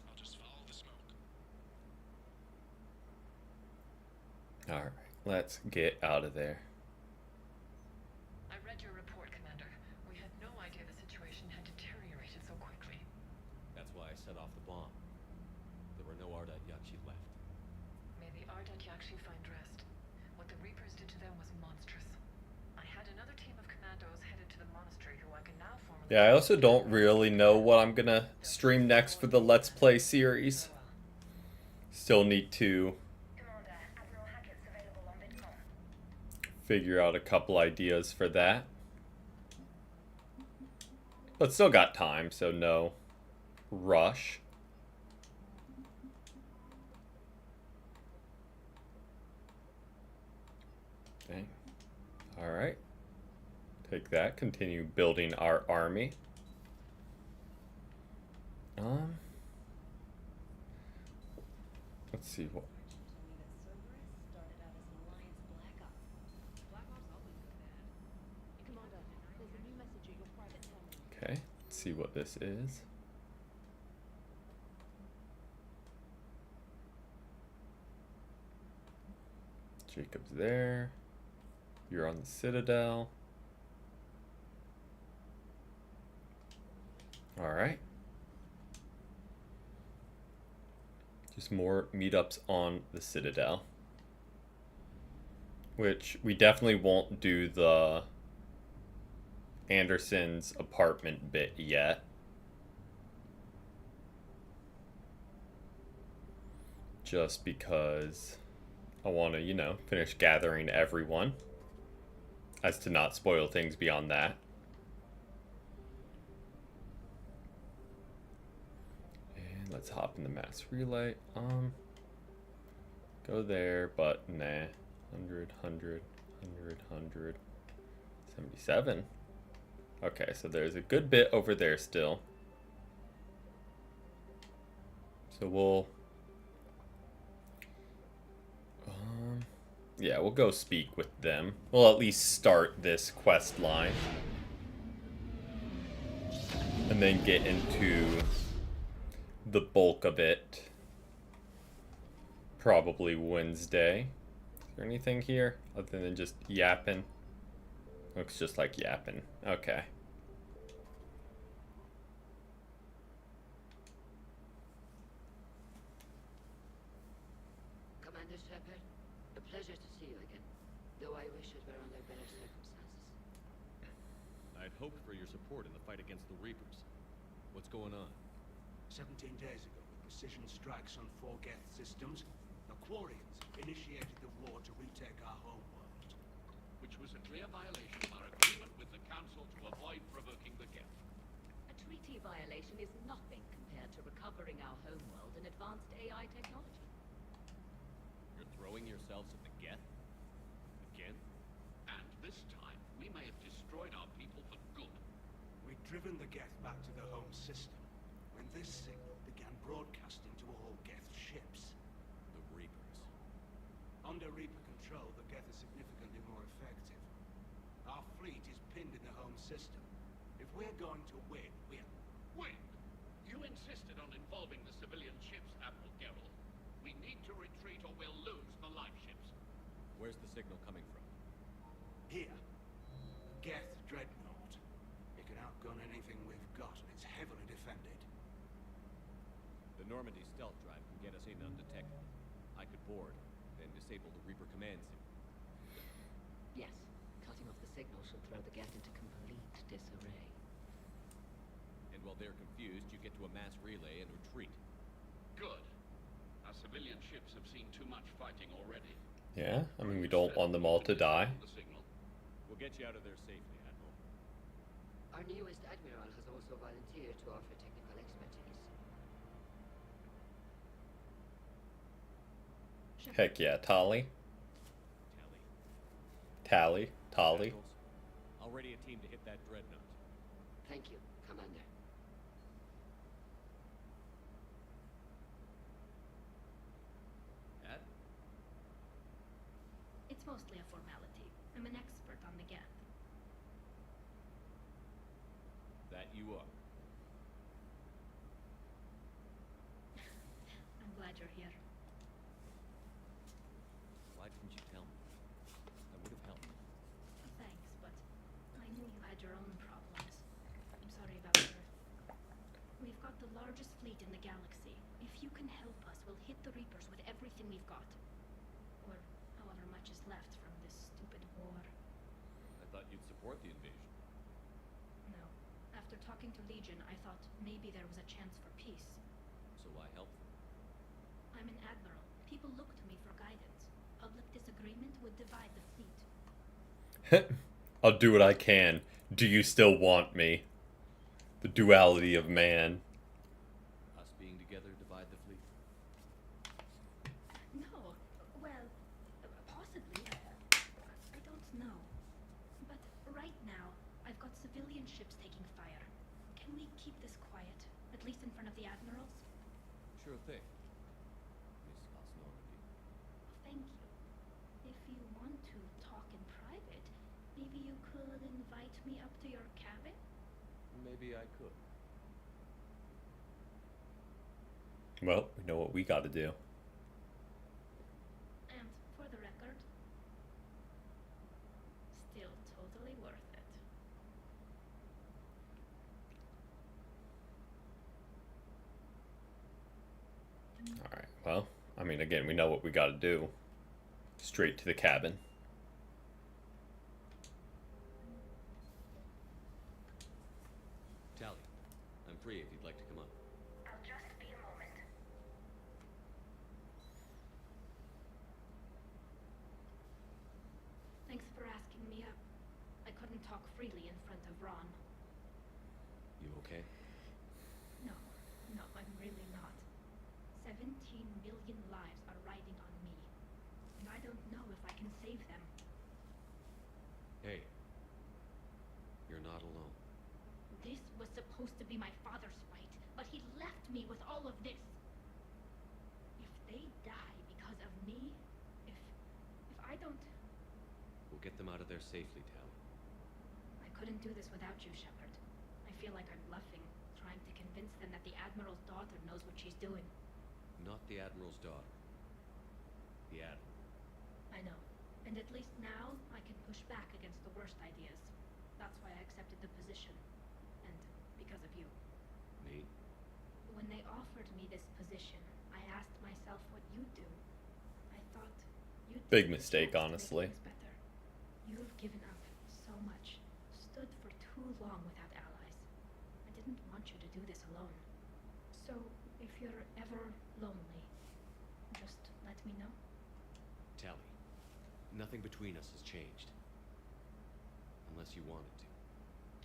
I'll just follow the smoke. Alright, let's get out of there. I read your report, Commander. We had no idea the situation had deteriorated so quickly. That's why I set off the bomb. There were no Ardat Yakshi left. May the Ardat Yakshi find rest. What the Reapers did to them was monstrous. I had another team of commandos headed to the monastery who I can now formally... Yeah, I also don't really know what I'm gonna stream next for the Let's Play series. Still need to figure out a couple ideas for that. But still got time, so no rush. Okay. Alright. Take that. Continue building our army. Let's see what... Okay, let's see what this is. Jacob's there. You're on the Citadel. Alright. Just more meetups on the Citadel. Which we definitely won't do the Anderson's apartment bit yet. Just because I want to, you know, finish gathering everyone. As to not spoil things beyond that. And let's hop in the mass relay. Go there, but nah. 100, 100, 100, 100. 77. Okay, so there's a good bit over there still. So we'll... yeah, we'll go speak with them. We'll at least start this quest line. And then get into the bulk of it. Probably Wednesday. Is there anything here other than just yapping? Looks just like yapping. Okay. Commander Shepard, a pleasure to see you again. Though I wish it were under better circumstances. I'd hoped for your support in the fight against the Reapers. What's going on? 17 days ago, with precision strikes on 4 Geth systems, the Quarians initiated the war to retake our homeworld. Which was a clear violation of our agreement with the Council to avoid provoking the Geth. A treaty violation is nothing compared to recovering our homeworld and advanced AI technology. You're throwing yourselves at the Geth? Again? And this time, we may have destroyed our people for good. We'd driven the Geth back to the home system when this signal began broadcasting to all Geth ships. The Reapers. Under Reaper control, the Geth is significantly more effective. Our fleet is pinned in the home system. If we're going to win, Wait! You insisted on involving the civilian ships, Admiral Geralt. We need to retreat or we'll lose the live ships. Where's the signal coming from? Here. The Geth Dreadnought. It can outgun anything we've got, and it's heavily defended. The Normandy stealth drive can get us in undetected. I could board, then disable the Reaper command signal. Yes, cutting off the signal should throw the Geth into complete disarray. And while they're confused, you get to a mass relay and retreat. Good. Our civilian ships have seen too much fighting already. Yeah, I mean, we don't want them all to die. The signal. We'll get you out of there safely, Admiral. Our newest admiral has also volunteered to offer technical expertise. Heck yeah, Tali. Tally. Tali. Admirals, I'll ready a team to hit that dreadnought. Thank you, Commander. Ad? It's mostly a formality. I'm an expert on the Geth. That you are. I'm glad you're here. Why didn't you tell me? I would have helped. Thanks, but I knew you had your own problems. I'm sorry about her. We've got the largest fleet in the galaxy. If you can help us, we'll hit the Reapers with everything we've got. Or however much is left from this stupid war. I thought you'd support the invasion. No. After talking to Legion, I thought maybe there was a chance for peace. So why help them? I'm an admiral. People look to me for guidance. Public disagreement would divide the fleet. I'll do what I can. Do you still want me? The duality of man. Us being together divide the fleet? No. Well, possibly. I don't know. But right now, I've got civilian ships taking fire. Can we keep this quiet? At least in front of the admirals? Sure thing. Miss Osnormandy. Thank you. If you want to talk in private, maybe you could invite me up to your cabin? Maybe I could. Well, we know what we gotta do. And for the record, still totally worth it. Alright, well, I mean, again, we know what we gotta do. Straight to the cabin. Tally, I'm free if you'd like to come up. I'll just be a moment. Thanks for asking me up. I couldn't talk freely in front of Ron. You okay? No, I'm really not. 17 million lives are riding on me. And I don't know if I can save them. Hey. You're not alone. This was supposed to be my father's fight, but he left me with all of this. If they die because of me, if I don't... We'll get them out of there safely, Tally. I couldn't do this without you, Shepard. I feel like I'm bluffing, trying to convince them that the Admiral's daughter knows what she's doing. Not the Admiral's daughter. The Admiral. I know. And at least now, I can push back against the worst ideas. That's why I accepted the position. And because of you. Me? When they offered me this position, I asked myself what you'd do. I thought you'd Big mistake, honestly. better. You've given up so much, stood for too long without allies. I didn't want you to do this alone. So, if you're ever lonely, just let me know. Tally, nothing between us has changed. Unless you wanted to.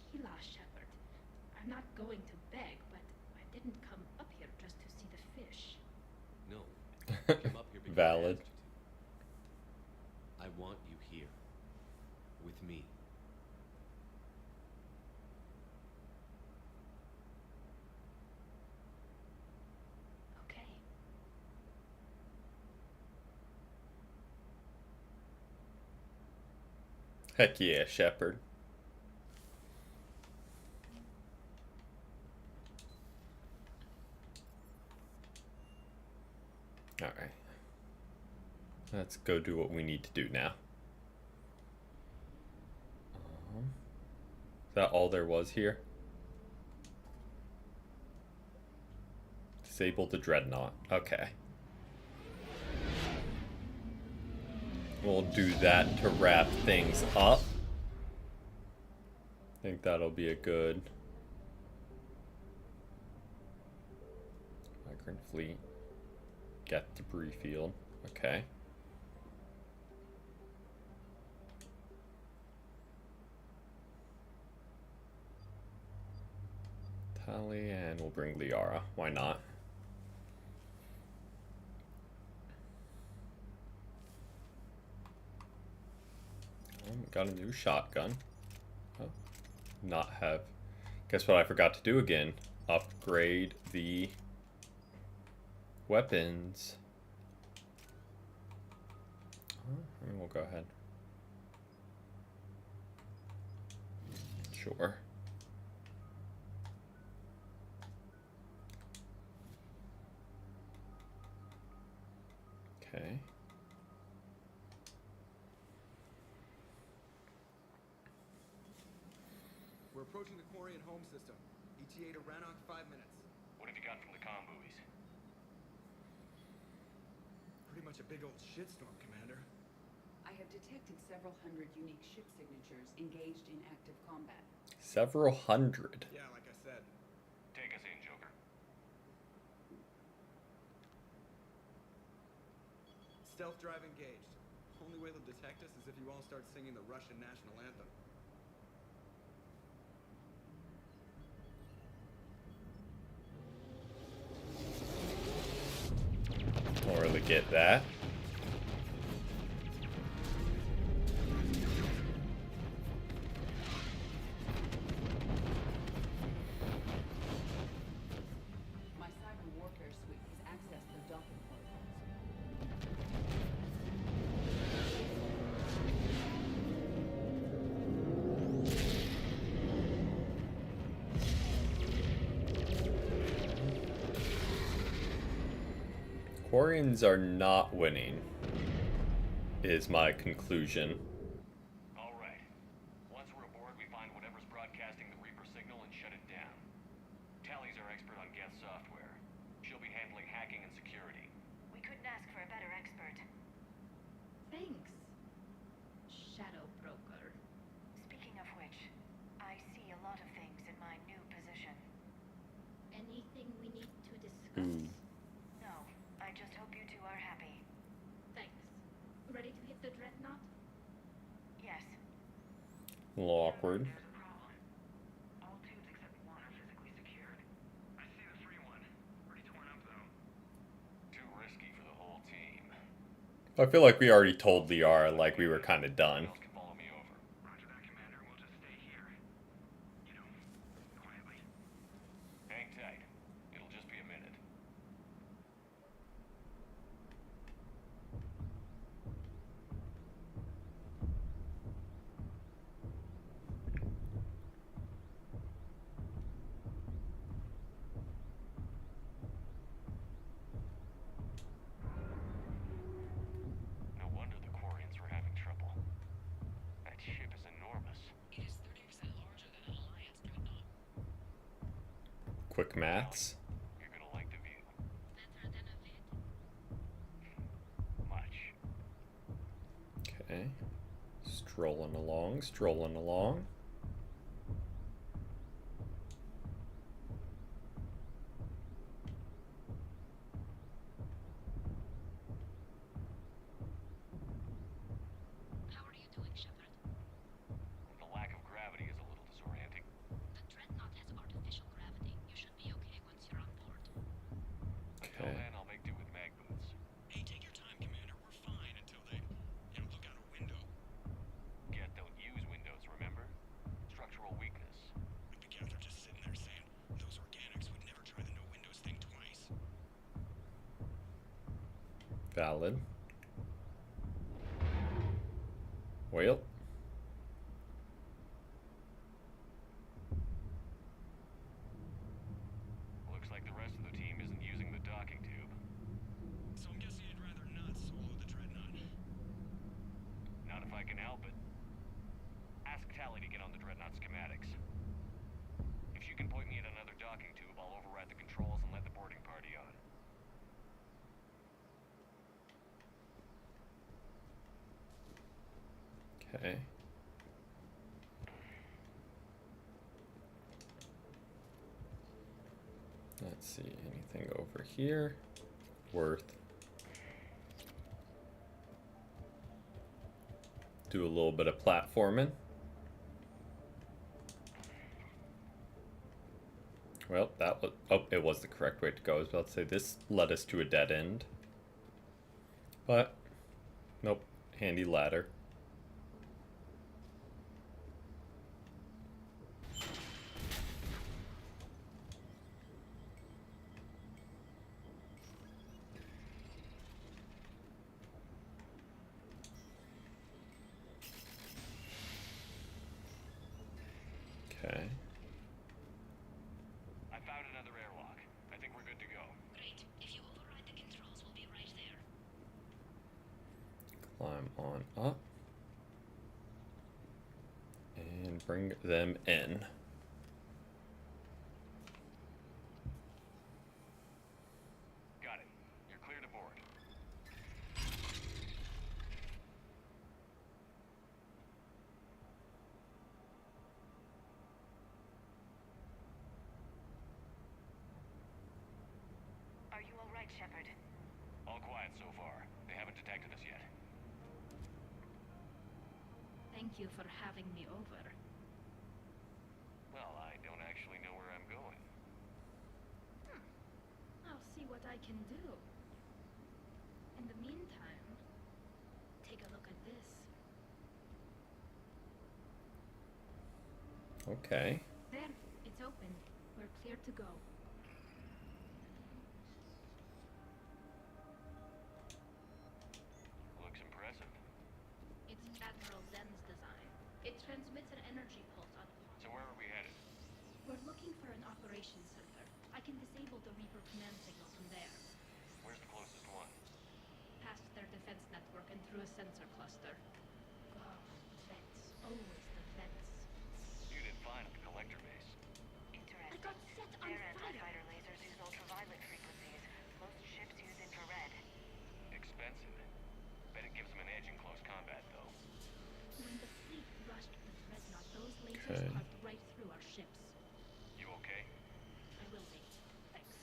Kila, Shepard. I'm not going to beg, but I didn't come up here just to see the fish. No. I came up here because Valid. I asked you to. I want you here. With me. Okay. Heck yeah, Shepard. Alright. Let's go do what we need to do now. Is that all there was here? Disable the dreadnought. Okay. We'll do that to wrap things up. I think that'll be a good migrant fleet. Get debris field. Okay. Tally, and we'll bring Liara. Why not? Got a new shotgun. Oh, not have. Guess what I forgot to do again? Upgrade the weapons. I mean, we'll go ahead. Sure. Okay. We're approaching the Quarian home system. ETA to Rannoch, 5 minutes. What have you got from the comm buoys? Pretty much a big old shitstorm, Commander. I have detected several hundred unique ship signatures engaged in active combat. Several hundred. Yeah, like I said. Take us in, Joker. Stealth drive engaged. Only way they'll detect us is if you all start singing the Russian national anthem. Don't really get that. My cyber warfare suite has accessed the docking protocols. Quarians are not winning, is my conclusion. All right. Once we're aboard, we find whatever's broadcasting the Reaper signal and shut it down. Tally's our expert on Geth software. She'll be handling hacking and security. We couldn't ask for a better expert. Thanks, Shadow Broker. Speaking of which, I see a lot of things in my new position. Anything we need to discuss? Ooh. No, I just hope you two are happy. Thanks. Ready to hit the dreadnought? Yes. A little awkward. There's a problem. All tubes except one are physically secured. I see the free one. Pretty torn up, though. Too risky for the whole team. I feel like we already told Liara like we were kind of done. Else can follow me over. Roger that, Commander. We'll just stay here. You know, quietly. Hang tight. It'll just be a minute. quick maths. You're gonna like the view. Better than a vid. Much. Okay. Strolling along, strolling along. How are you doing, Shepard? The lack of gravity is a little disorienting. The Dreadnought has artificial gravity. You should be okay once you're on board. Until then, I'll make do with mag boots. Hey, take your time, Commander. We're fine until they, look out a window. Geth don't use windows, remember? Structural weakness. But the Geth are just sitting there saying those organics would never try the no windows thing twice. Valid. Well. Looks like the rest of the team isn't using the docking tube. So I'm guessing you'd rather not solo the Dreadnought. Not if I can help it. Ask Tally to get on the Dreadnought schematics. If she can point me at another docking tube, I'll override the controls and let the boarding party on. Okay. Let's see, anything over here worth. Do a little bit of platforming. Well, that was, oh, it was the correct way to go. I was about to say this led us to a dead end. But, nope, handy ladder. Okay. I found another airlock. I think we're good to go. Great. If you override the controls, we'll be right there. Climb on up. And bring them in. Got it. You're clear to board. Are you all right, Shepard? All quiet so far. They haven't detected us yet. Thank you for having me over. Well, I don't actually know where I'm going. I'll see what I can do. In the meantime, take a look at this. Okay. There, it's open. We're clear to go. Looks impressive. It's Admiral Zen's design. It transmits an energy pulse on. So where are we headed? We're looking for an operations center. I can disable the Reaper command signal from there. Where's the closest one? Past their defense network and through a sensor cluster. Oh, vents. Always the vents. You did fine at the collector base. Interesting. I got set on Their fire. anti-fighter lasers use ultraviolet frequencies. Most ships use infrared. Expensive. Bet it gives them an edge in close combat, though. When the fleet rushed the Dreadnought, those lasers Okay. carved right through our ships. You okay? I will be. Thanks.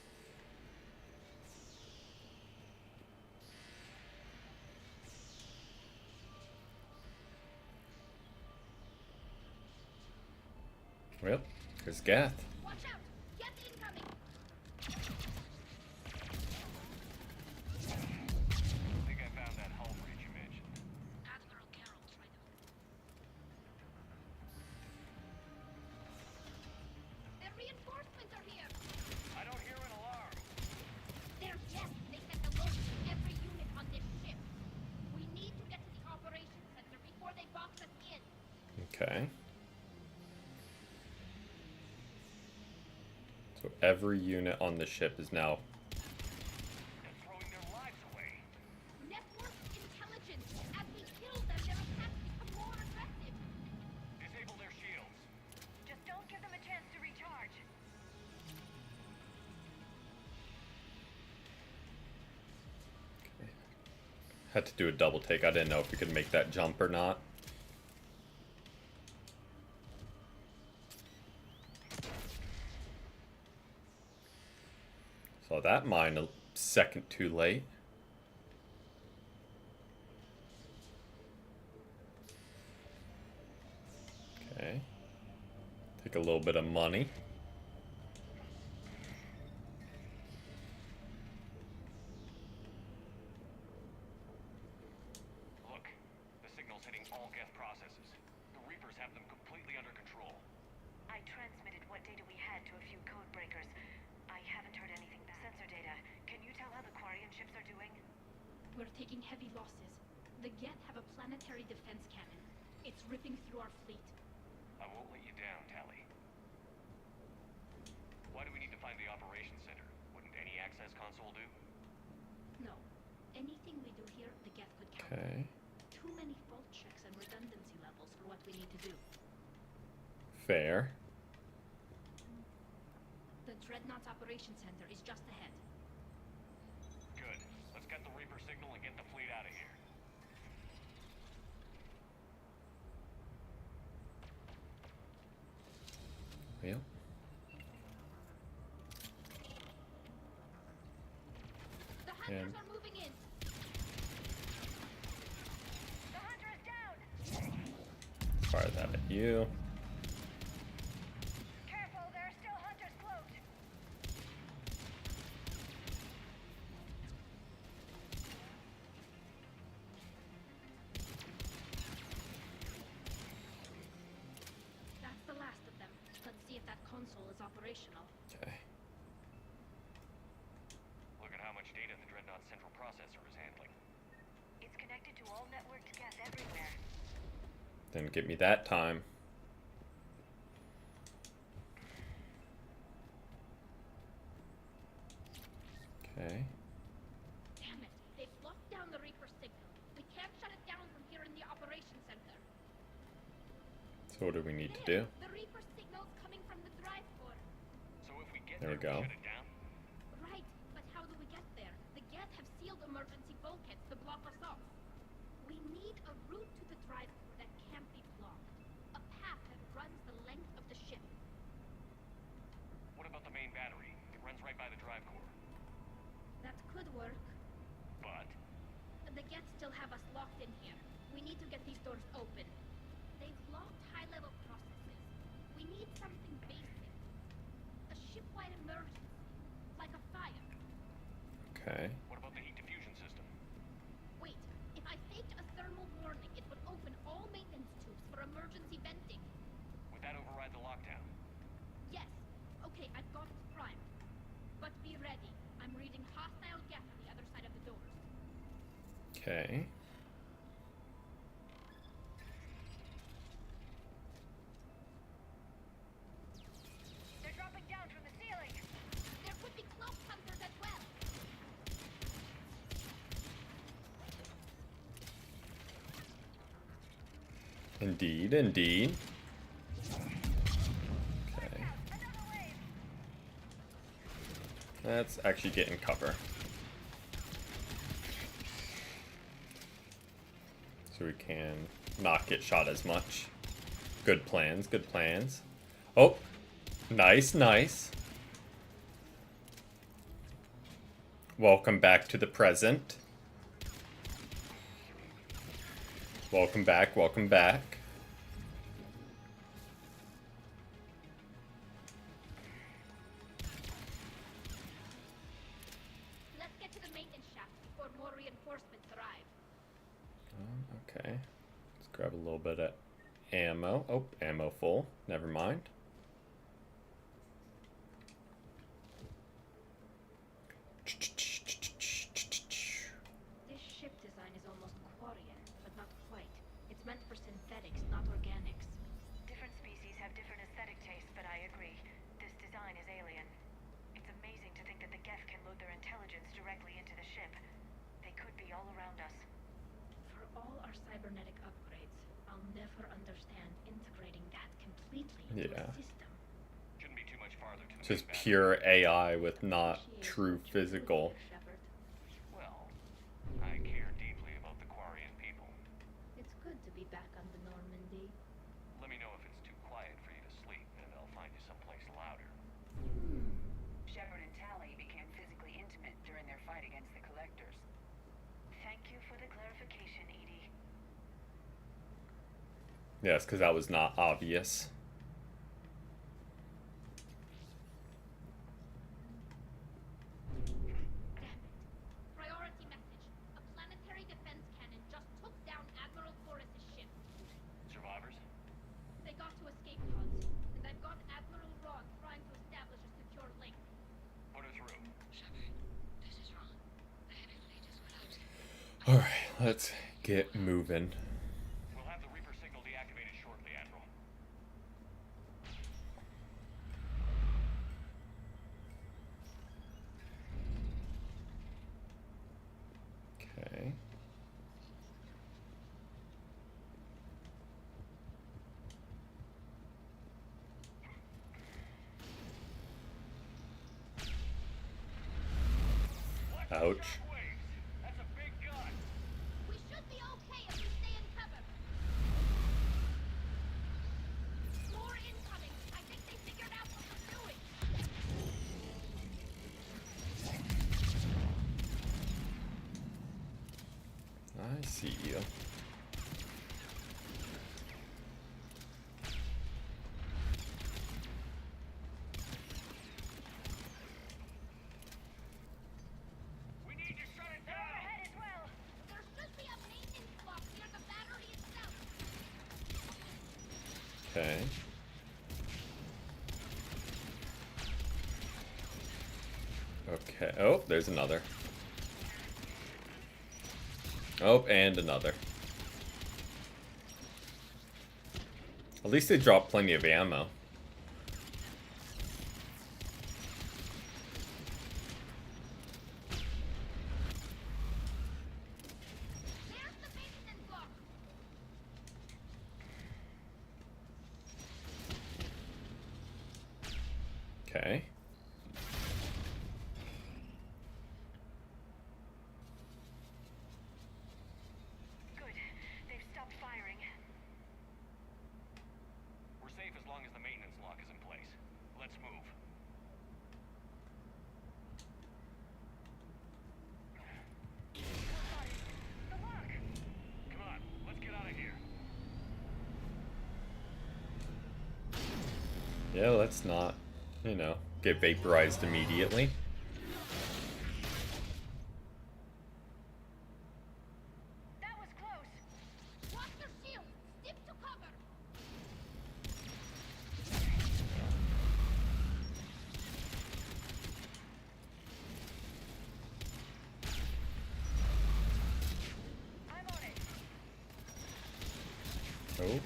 Well, there's Gath. Watch out! Get incoming! I think I found that hull breach you mentioned. Admiral Carroll's right over. Their reinforcements are here! I don't hear an alarm. They're yes! They set the load to every unit on this ship. We need to get to the operations center before they box us in. Okay. So every unit on the ship is now. They're throwing their lives away. Network intelligence! As we kill them, their attacks become more aggressive! Disable their shields. Just don't give them a chance to recharge. Had to do a double take. I didn't know if we could make that jump or not. Saw that mine a second too late. Okay. Take a little bit of money. Look, the signal's hitting all Geth processes. The Reapers have them completely under control. I transmitted what data we had to a few code breakers. I haven't heard anything back. Sensor data. Can you tell how the Quarian ships are doing? We're taking heavy losses. The Geth have a planetary defense cannon. It's ripping through our fleet. I won't let you down, Tally. Why do we need to find the operations center? Wouldn't any access console do? No. Anything we do here, the Geth could count. Okay. Too many fault checks and redundancy levels for what we need to do. Fair. The Dreadnought's operations center is just ahead. Good. Let's get the Reaper signal and get the fleet out of here. Yep. The hunters are moving in. The hunter is down! Fire that at you. Careful, there are still hunters cloaked! That's the last of them. Let's see if that console is operational. Okay. Look at how much data the Dreadnought central processor is handling. It's connected to all networked Geth everywhere. Didn't get me that time. Okay. Damn it. They've locked down the Reaper signal. We can't shut it down from here in the operations center. So what do we need to do? The Reaper signal's coming from the drive core. So if we get There we go. shut it down? Right, but how do we get there? The Geth have sealed emergency bulkheads to block us off. We need a route to the drive core that can't be blocked. A path that runs the length of the ship. What about the main battery? It runs right by the drive core. That could work. But The Geth still have us locked in here. We need to get these doors open. They've locked high-level processes. We need something basic. A ship-wide emergency. Like a fire. Okay. what about the heat diffusion system? Wait, if I faked a thermal warning, it would open all maintenance tubes for emergency venting. Would that override the lockdown? Yes. Okay, I've got it primed. But be ready. I'm reading hostile Geth on the other side of the doors. Okay. They're dropping down from the ceiling! There could be cloak hunters as well. Indeed, indeed. Okay. Let's actually get in cover. So we can not get shot as much. Good plans, good plans. Oh, nice, nice. Welcome back to the present. Welcome back, welcome back. Let's get to the maintenance shaft before more reinforcements arrive. Okay. Let's grab a little bit of ammo. Oh, ammo full. Never mind. This ship design is almost Quarian, but not quite. It's meant for synthetics, not organics. Different species have different aesthetic tastes, but I agree. This design is alien. It's amazing to think that the Geth can load their intelligence directly into the ship. They could be all around us. For all our cybernetic upgrades, I'll never understand integrating that completely into Yeah. a system. Shouldn't be too much farther to the Just main battery. pure AI with not true physical. Well, I care deeply about Yes, because that was not obvious. Priority message. A planetary defense cannon just took down Admiral Forrest's ship. Survivors? They got to escape pods, and I've got Admiral Ron trying to establish a secure link. Put her through. This is wrong. The heavy fleet is collapsing. Alright, let's get moving. We'll have the Reaper signal deactivated shortly, Admiral. Okay. Ouch. That's a big gun. We should be okay if we stay in cover. More incoming. I think they figured out what we're doing. I see you. We need to shut it down. Ahead as well. There should be a maintenance block near the battery itself. Okay. Okay. Oh, there's another. Oh, and another. At least they dropped plenty of ammo. There's the maintenance block. Okay. Good. They've stopped firing. We're safe as long as the maintenance lock is in place. Let's move. The lock! Come on, let's get out of here. Yeah, let's not, you know, get vaporized immediately. That was close. Watch your shield. Stick to cover. I'm on it. Oh.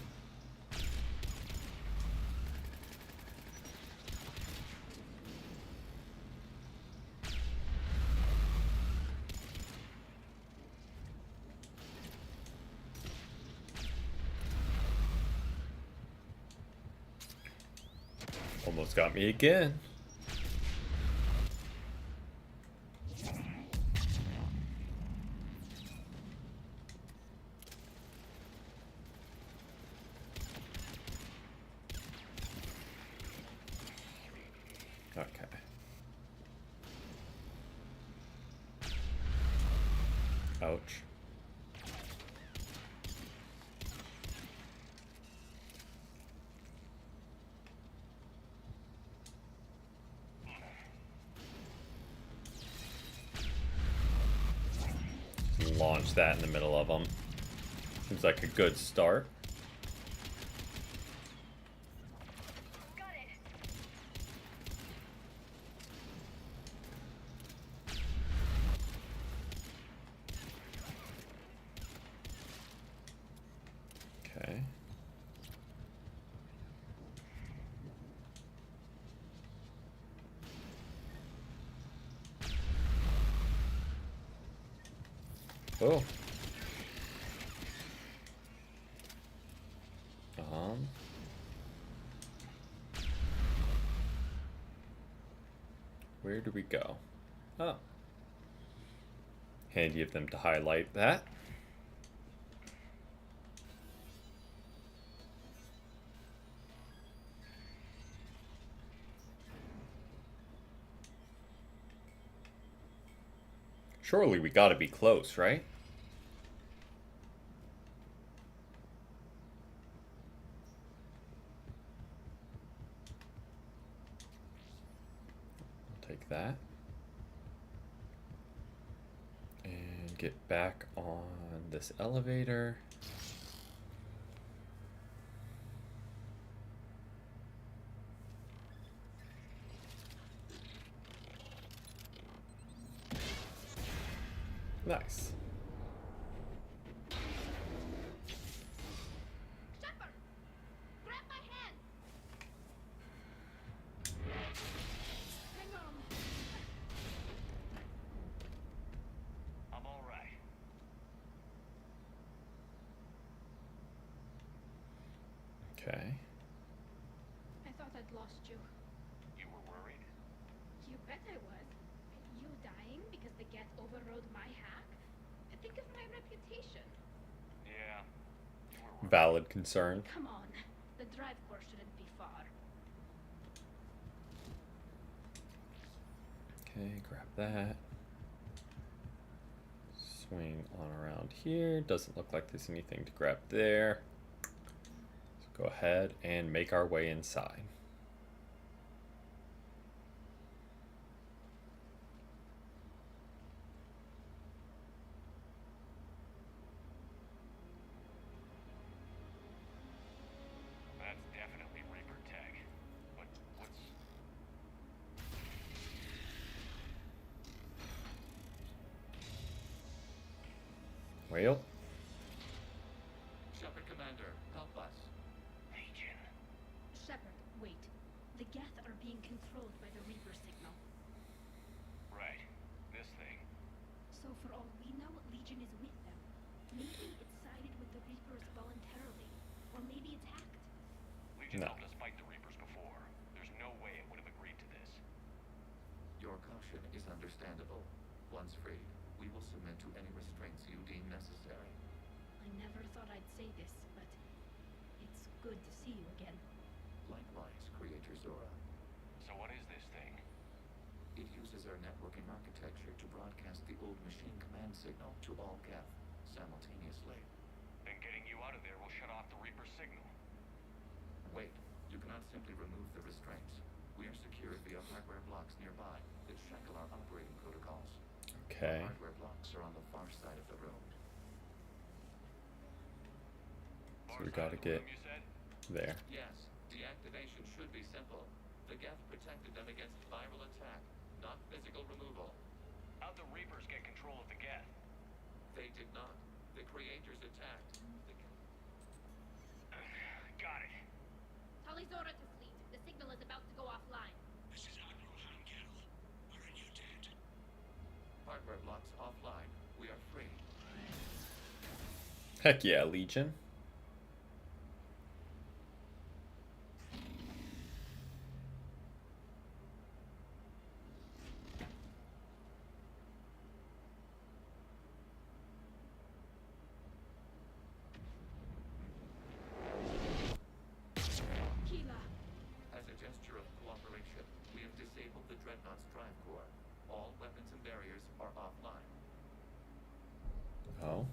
Almost got me again. Okay. Ouch. Launch that in the middle of them. Seems like a good start. Got it. Okay. Oh. Where do we go? Oh. Handy of them to highlight that. Surely we gotta be close, right? that. And get back on this elevator. Nice. Shepard! Grab my hand! Hang on. I'm all right. Okay. I thought I'd lost you. You were worried? You bet I was. You dying because the Geth overrode my hack? Think of my reputation. Yeah. You were worried. Valid concern. Come on. The drive core shouldn't be far. Okay, grab that. Swing on around here. Doesn't look like there's anything to grab there. So go ahead and make our way inside. That's definitely Reaper tech. But what's... Well, Shepard, Commander, help us. Legion. Shepard, wait. The Geth are being controlled by the Reaper signal. Right. This thing. So for all we know, Legion is with them. Maybe it sided with the Reapers voluntarily. Or maybe it's hacked. Legion No. helped us fight the Reapers before. There's no way it would have agreed to this. Your caution is understandable. Once freed, we will submit to any restraints you deem necessary. I never thought I'd say this, but it's good to see you again. Likewise, Creator Zora. So what is this thing? It uses our networking architecture to broadcast the old machine command signal to all Geth simultaneously. Then getting you out of there will shut off the Reaper signal. Wait, you cannot simply remove the restraints. We are secured via hardware blocks nearby that shackle our operating protocols. okay. The hardware blocks are on the far side of the room. So we gotta get You said? there. Yes, deactivation should be simple. The Geth protected them against viral attack, not physical removal. How'd the Reapers get control of the Geth? They did not. The creators attacked. Got it. Tali Zora to fleet. The signal is about to go offline. This is Admiral Hangettle. We're in your debt. Hardware blocks offline. We are free. Heck yeah, Legion. Keela. As a gesture of cooperation, we have disabled the Dreadnought's drive core. All weapons and barriers are offline. Oh.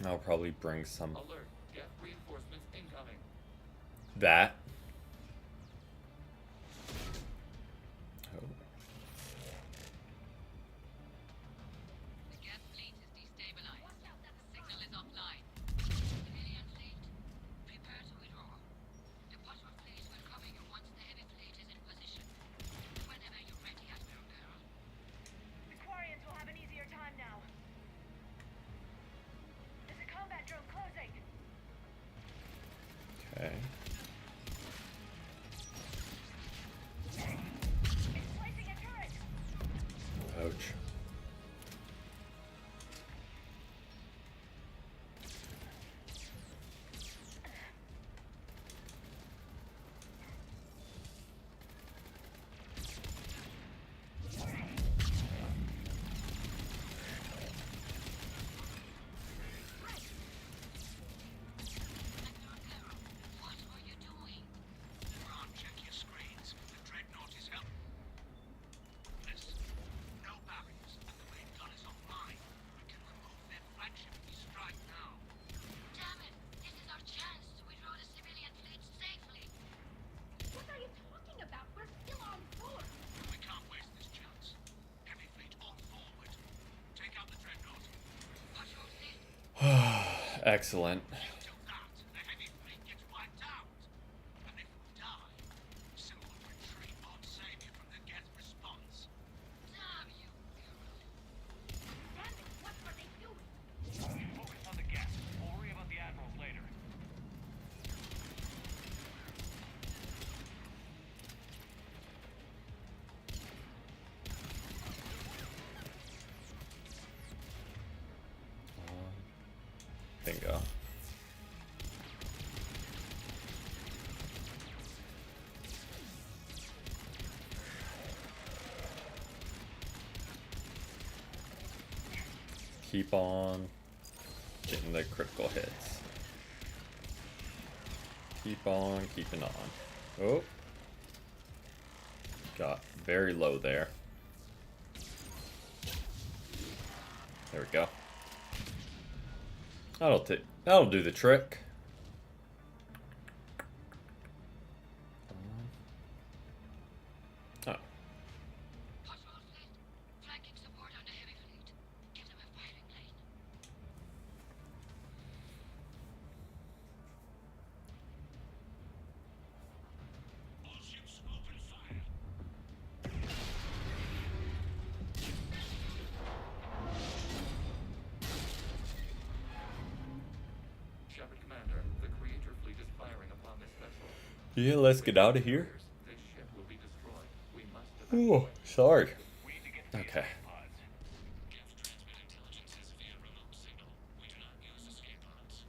I'll probably bring some Alert! Geth reinforcements incoming. that. Oh. The Geth fleet is destabilized. The signal is offline. Alien fleet, prepare to withdraw. The bottom fleet will cover you once the heavy fleet is in position. Whenever you're ready, Admiral Girl. The Quarians will have an easier time now. There's a combat drone closing. Okay. It's placing a turret. Ouch. What are you doing? Ron, check your screens. The Dreadnought is up. Listen, no barriers. Excellent. The heavy fleet gets wiped out. And if we die, simple retreat won't save you from the Geth response. Damn you, Hero. Damn it, what were they doing? Focus on the gas. We'll worry about the admirals later. Bingo. Keep on getting the critical hits. Keep on keeping on. Oh. Got very low there. There we go. That'll do the trick. Oh. Possible fleet. Flanking support on the heavy fleet. Give them a firing lane. All ships open fire. Shepard Commander, the Creator fleet is firing upon this vessel. Yeah, let's get out of here. This ship will be destroyed. We must Oh, sorry. Okay. Geth transmit intelligences via remote signal. We do not use escape pods.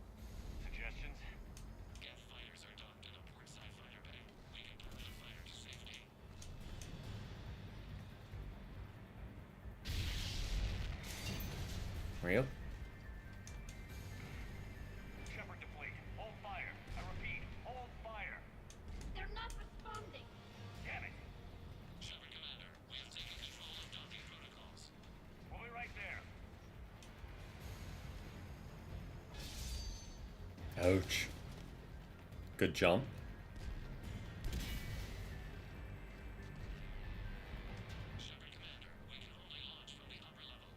Suggestions? Geth fighters are docked in a portside fighter bay. We can put the fighter to safety. Real? Shepard to fleet. Hold fire. I repeat, hold fire. They're not responding. Damn it. Shepard Commander, we have taken control of docking protocols. We'll be right there. Ouch. Good jump. Shepard Commander, we can only launch from the upper level.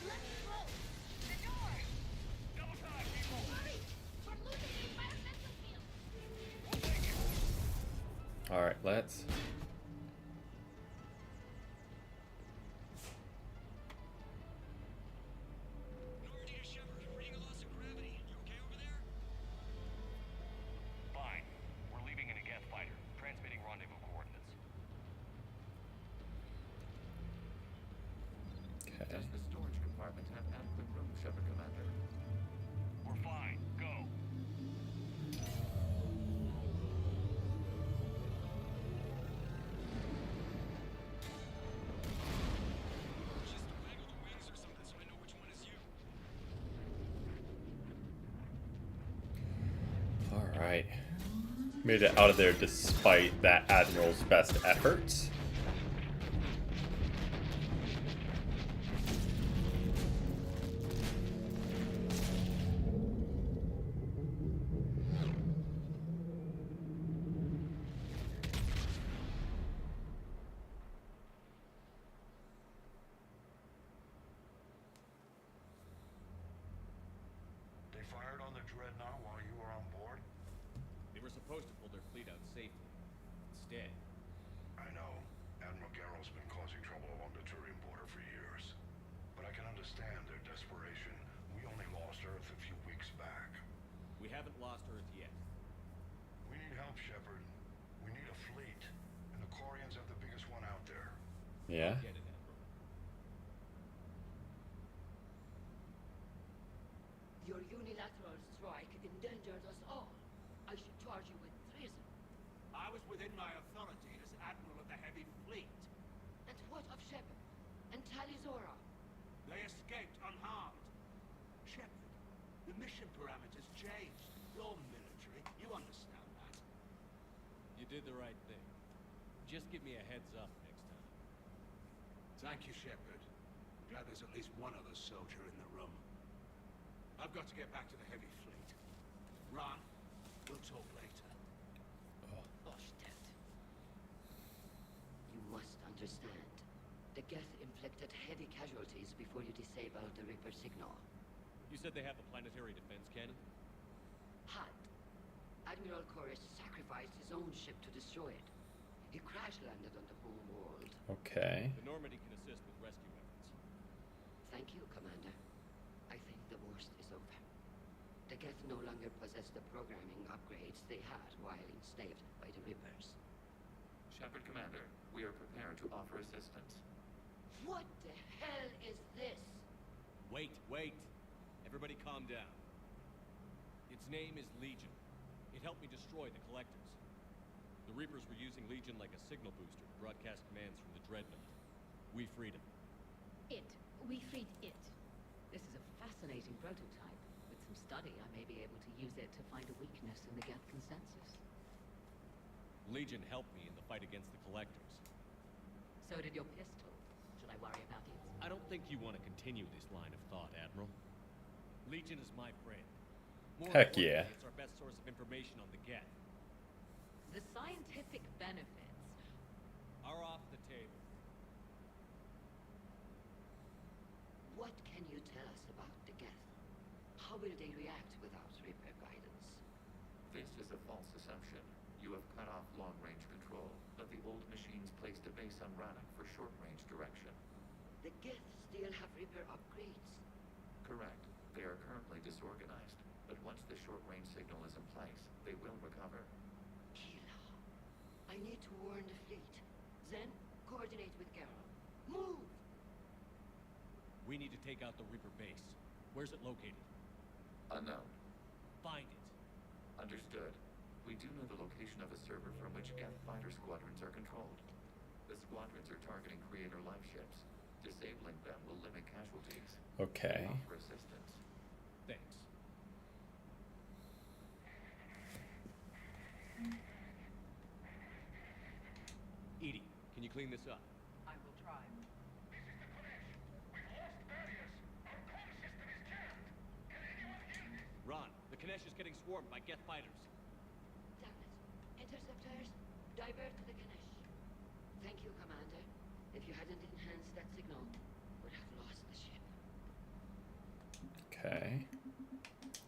Let's close. The door. Double time, people. Hurry. We're losing the environmental field. We'll take it. Alright, let's. Nora to Shepard, reading a loss of gravity. You okay over there? Fine. We're leaving in a Geth fighter. Transmitting rendezvous coordinates. Okay. Does the storage compartment have adequate room, Shepard Commander? We're fine. Go. Just waggle the wings or something so I know which one is you. Alright. Made it out of there despite that Admiral's best efforts. They fired on the Dreadnought while you were on board? They were supposed to pull their fleet out safely. Instead, I know. Admiral Garrow's been causing trouble along the Turian border for years. But I can understand their desperation. We only lost Earth a few weeks back. we haven't lost Earth yet. We need help, Shepard. We need a fleet. And the Quarians have the biggest one out there. Yeah. Get it, Admiral. Your unilateral strike endangered us all. I should charge you with treason. I was within my authority as Admiral of the Heavy Fleet. And what of Shepard? And Talizora? They escaped unharmed. Shepard, the mission parameters changed. You're military. You understand that. You did the right thing. Just give me a heads up next time. Thank you, Shepard. Glad there's at least one other soldier in the room. I've got to get back to the Heavy Fleet. Ron, we'll talk later. Oshtet. You must understand. The Geth inflicted heavy casualties before you disabled the Reaper signal. You You said they have a planetary defense cannon? Had. Admiral Chorus sacrificed his own ship to destroy it. He crash-landed on the home world. Okay. The Normandy can assist with rescue efforts. Thank you, Commander. I think the worst is over. The Geth no longer possess the programming upgrades they had while enslaved by the Reapers. Shepard, Commander, we are prepared to offer assistance. What the hell is this? Wait. Everybody calm down. Its name is Legion. It helped me destroy the Collectors. The Reapers were using Legion like a signal booster to broadcast commands from the Dreadnought. We freed him. We freed it. This is a fascinating prototype. With some study, I may be able to use it to find a weakness in the Geth consensus. Legion helped me in the fight against the Collectors. So did your pistol. Should I worry about it? I don't think you want to continue this line of thought, Admiral. Legion is my friend. More Heck importantly, yeah. It's our best source of information on the Geth. The scientific benefits are off the table. What can you tell us about the Geth? How will they react without Reaper guidance? This is a false assumption. You have cut off long-range control, but the old machines placed a base on Rannoch for short-range direction. The Geth still have Reaper upgrades. Correct. They are currently disorganized, but once the short-range signal is in place, they will recover. Kila, I need to warn the fleet. Then, coordinate with Garrow. Move! We need to take out the Reaper base. Where's it located? Unknown. Find it. Understood. We do know the location of a server from which Geth fighter squadrons are controlled. The squadrons are targeting Creator life ships. Disabling them will limit casualties. Okay. Offer assistance. Thanks. Edie, can you clean this up? I will try. Ron, the Kanesh is getting swarmed by Geth fighters. Damn it. Interceptors, divert to the Ganesh. Thank you, Commander. If you hadn't enhanced that signal, would have lost the ship. Okay.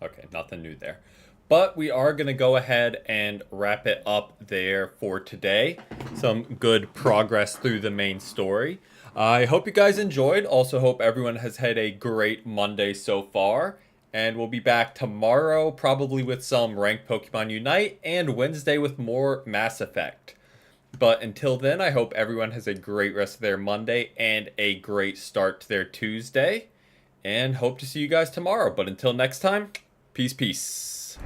Okay, nothing new there. But we are going to go ahead and wrap it up there for today. Some good progress through the main story. I hope you guys enjoyed. Also hope everyone has had a great Monday so far. And we'll be back tomorrow, probably with some ranked Pokemon Unite, and Wednesday with more Mass Effect. But until then, I hope everyone has a great rest of their Monday and a great start to their Tuesday. And hope to see you guys tomorrow. But until next time, peace.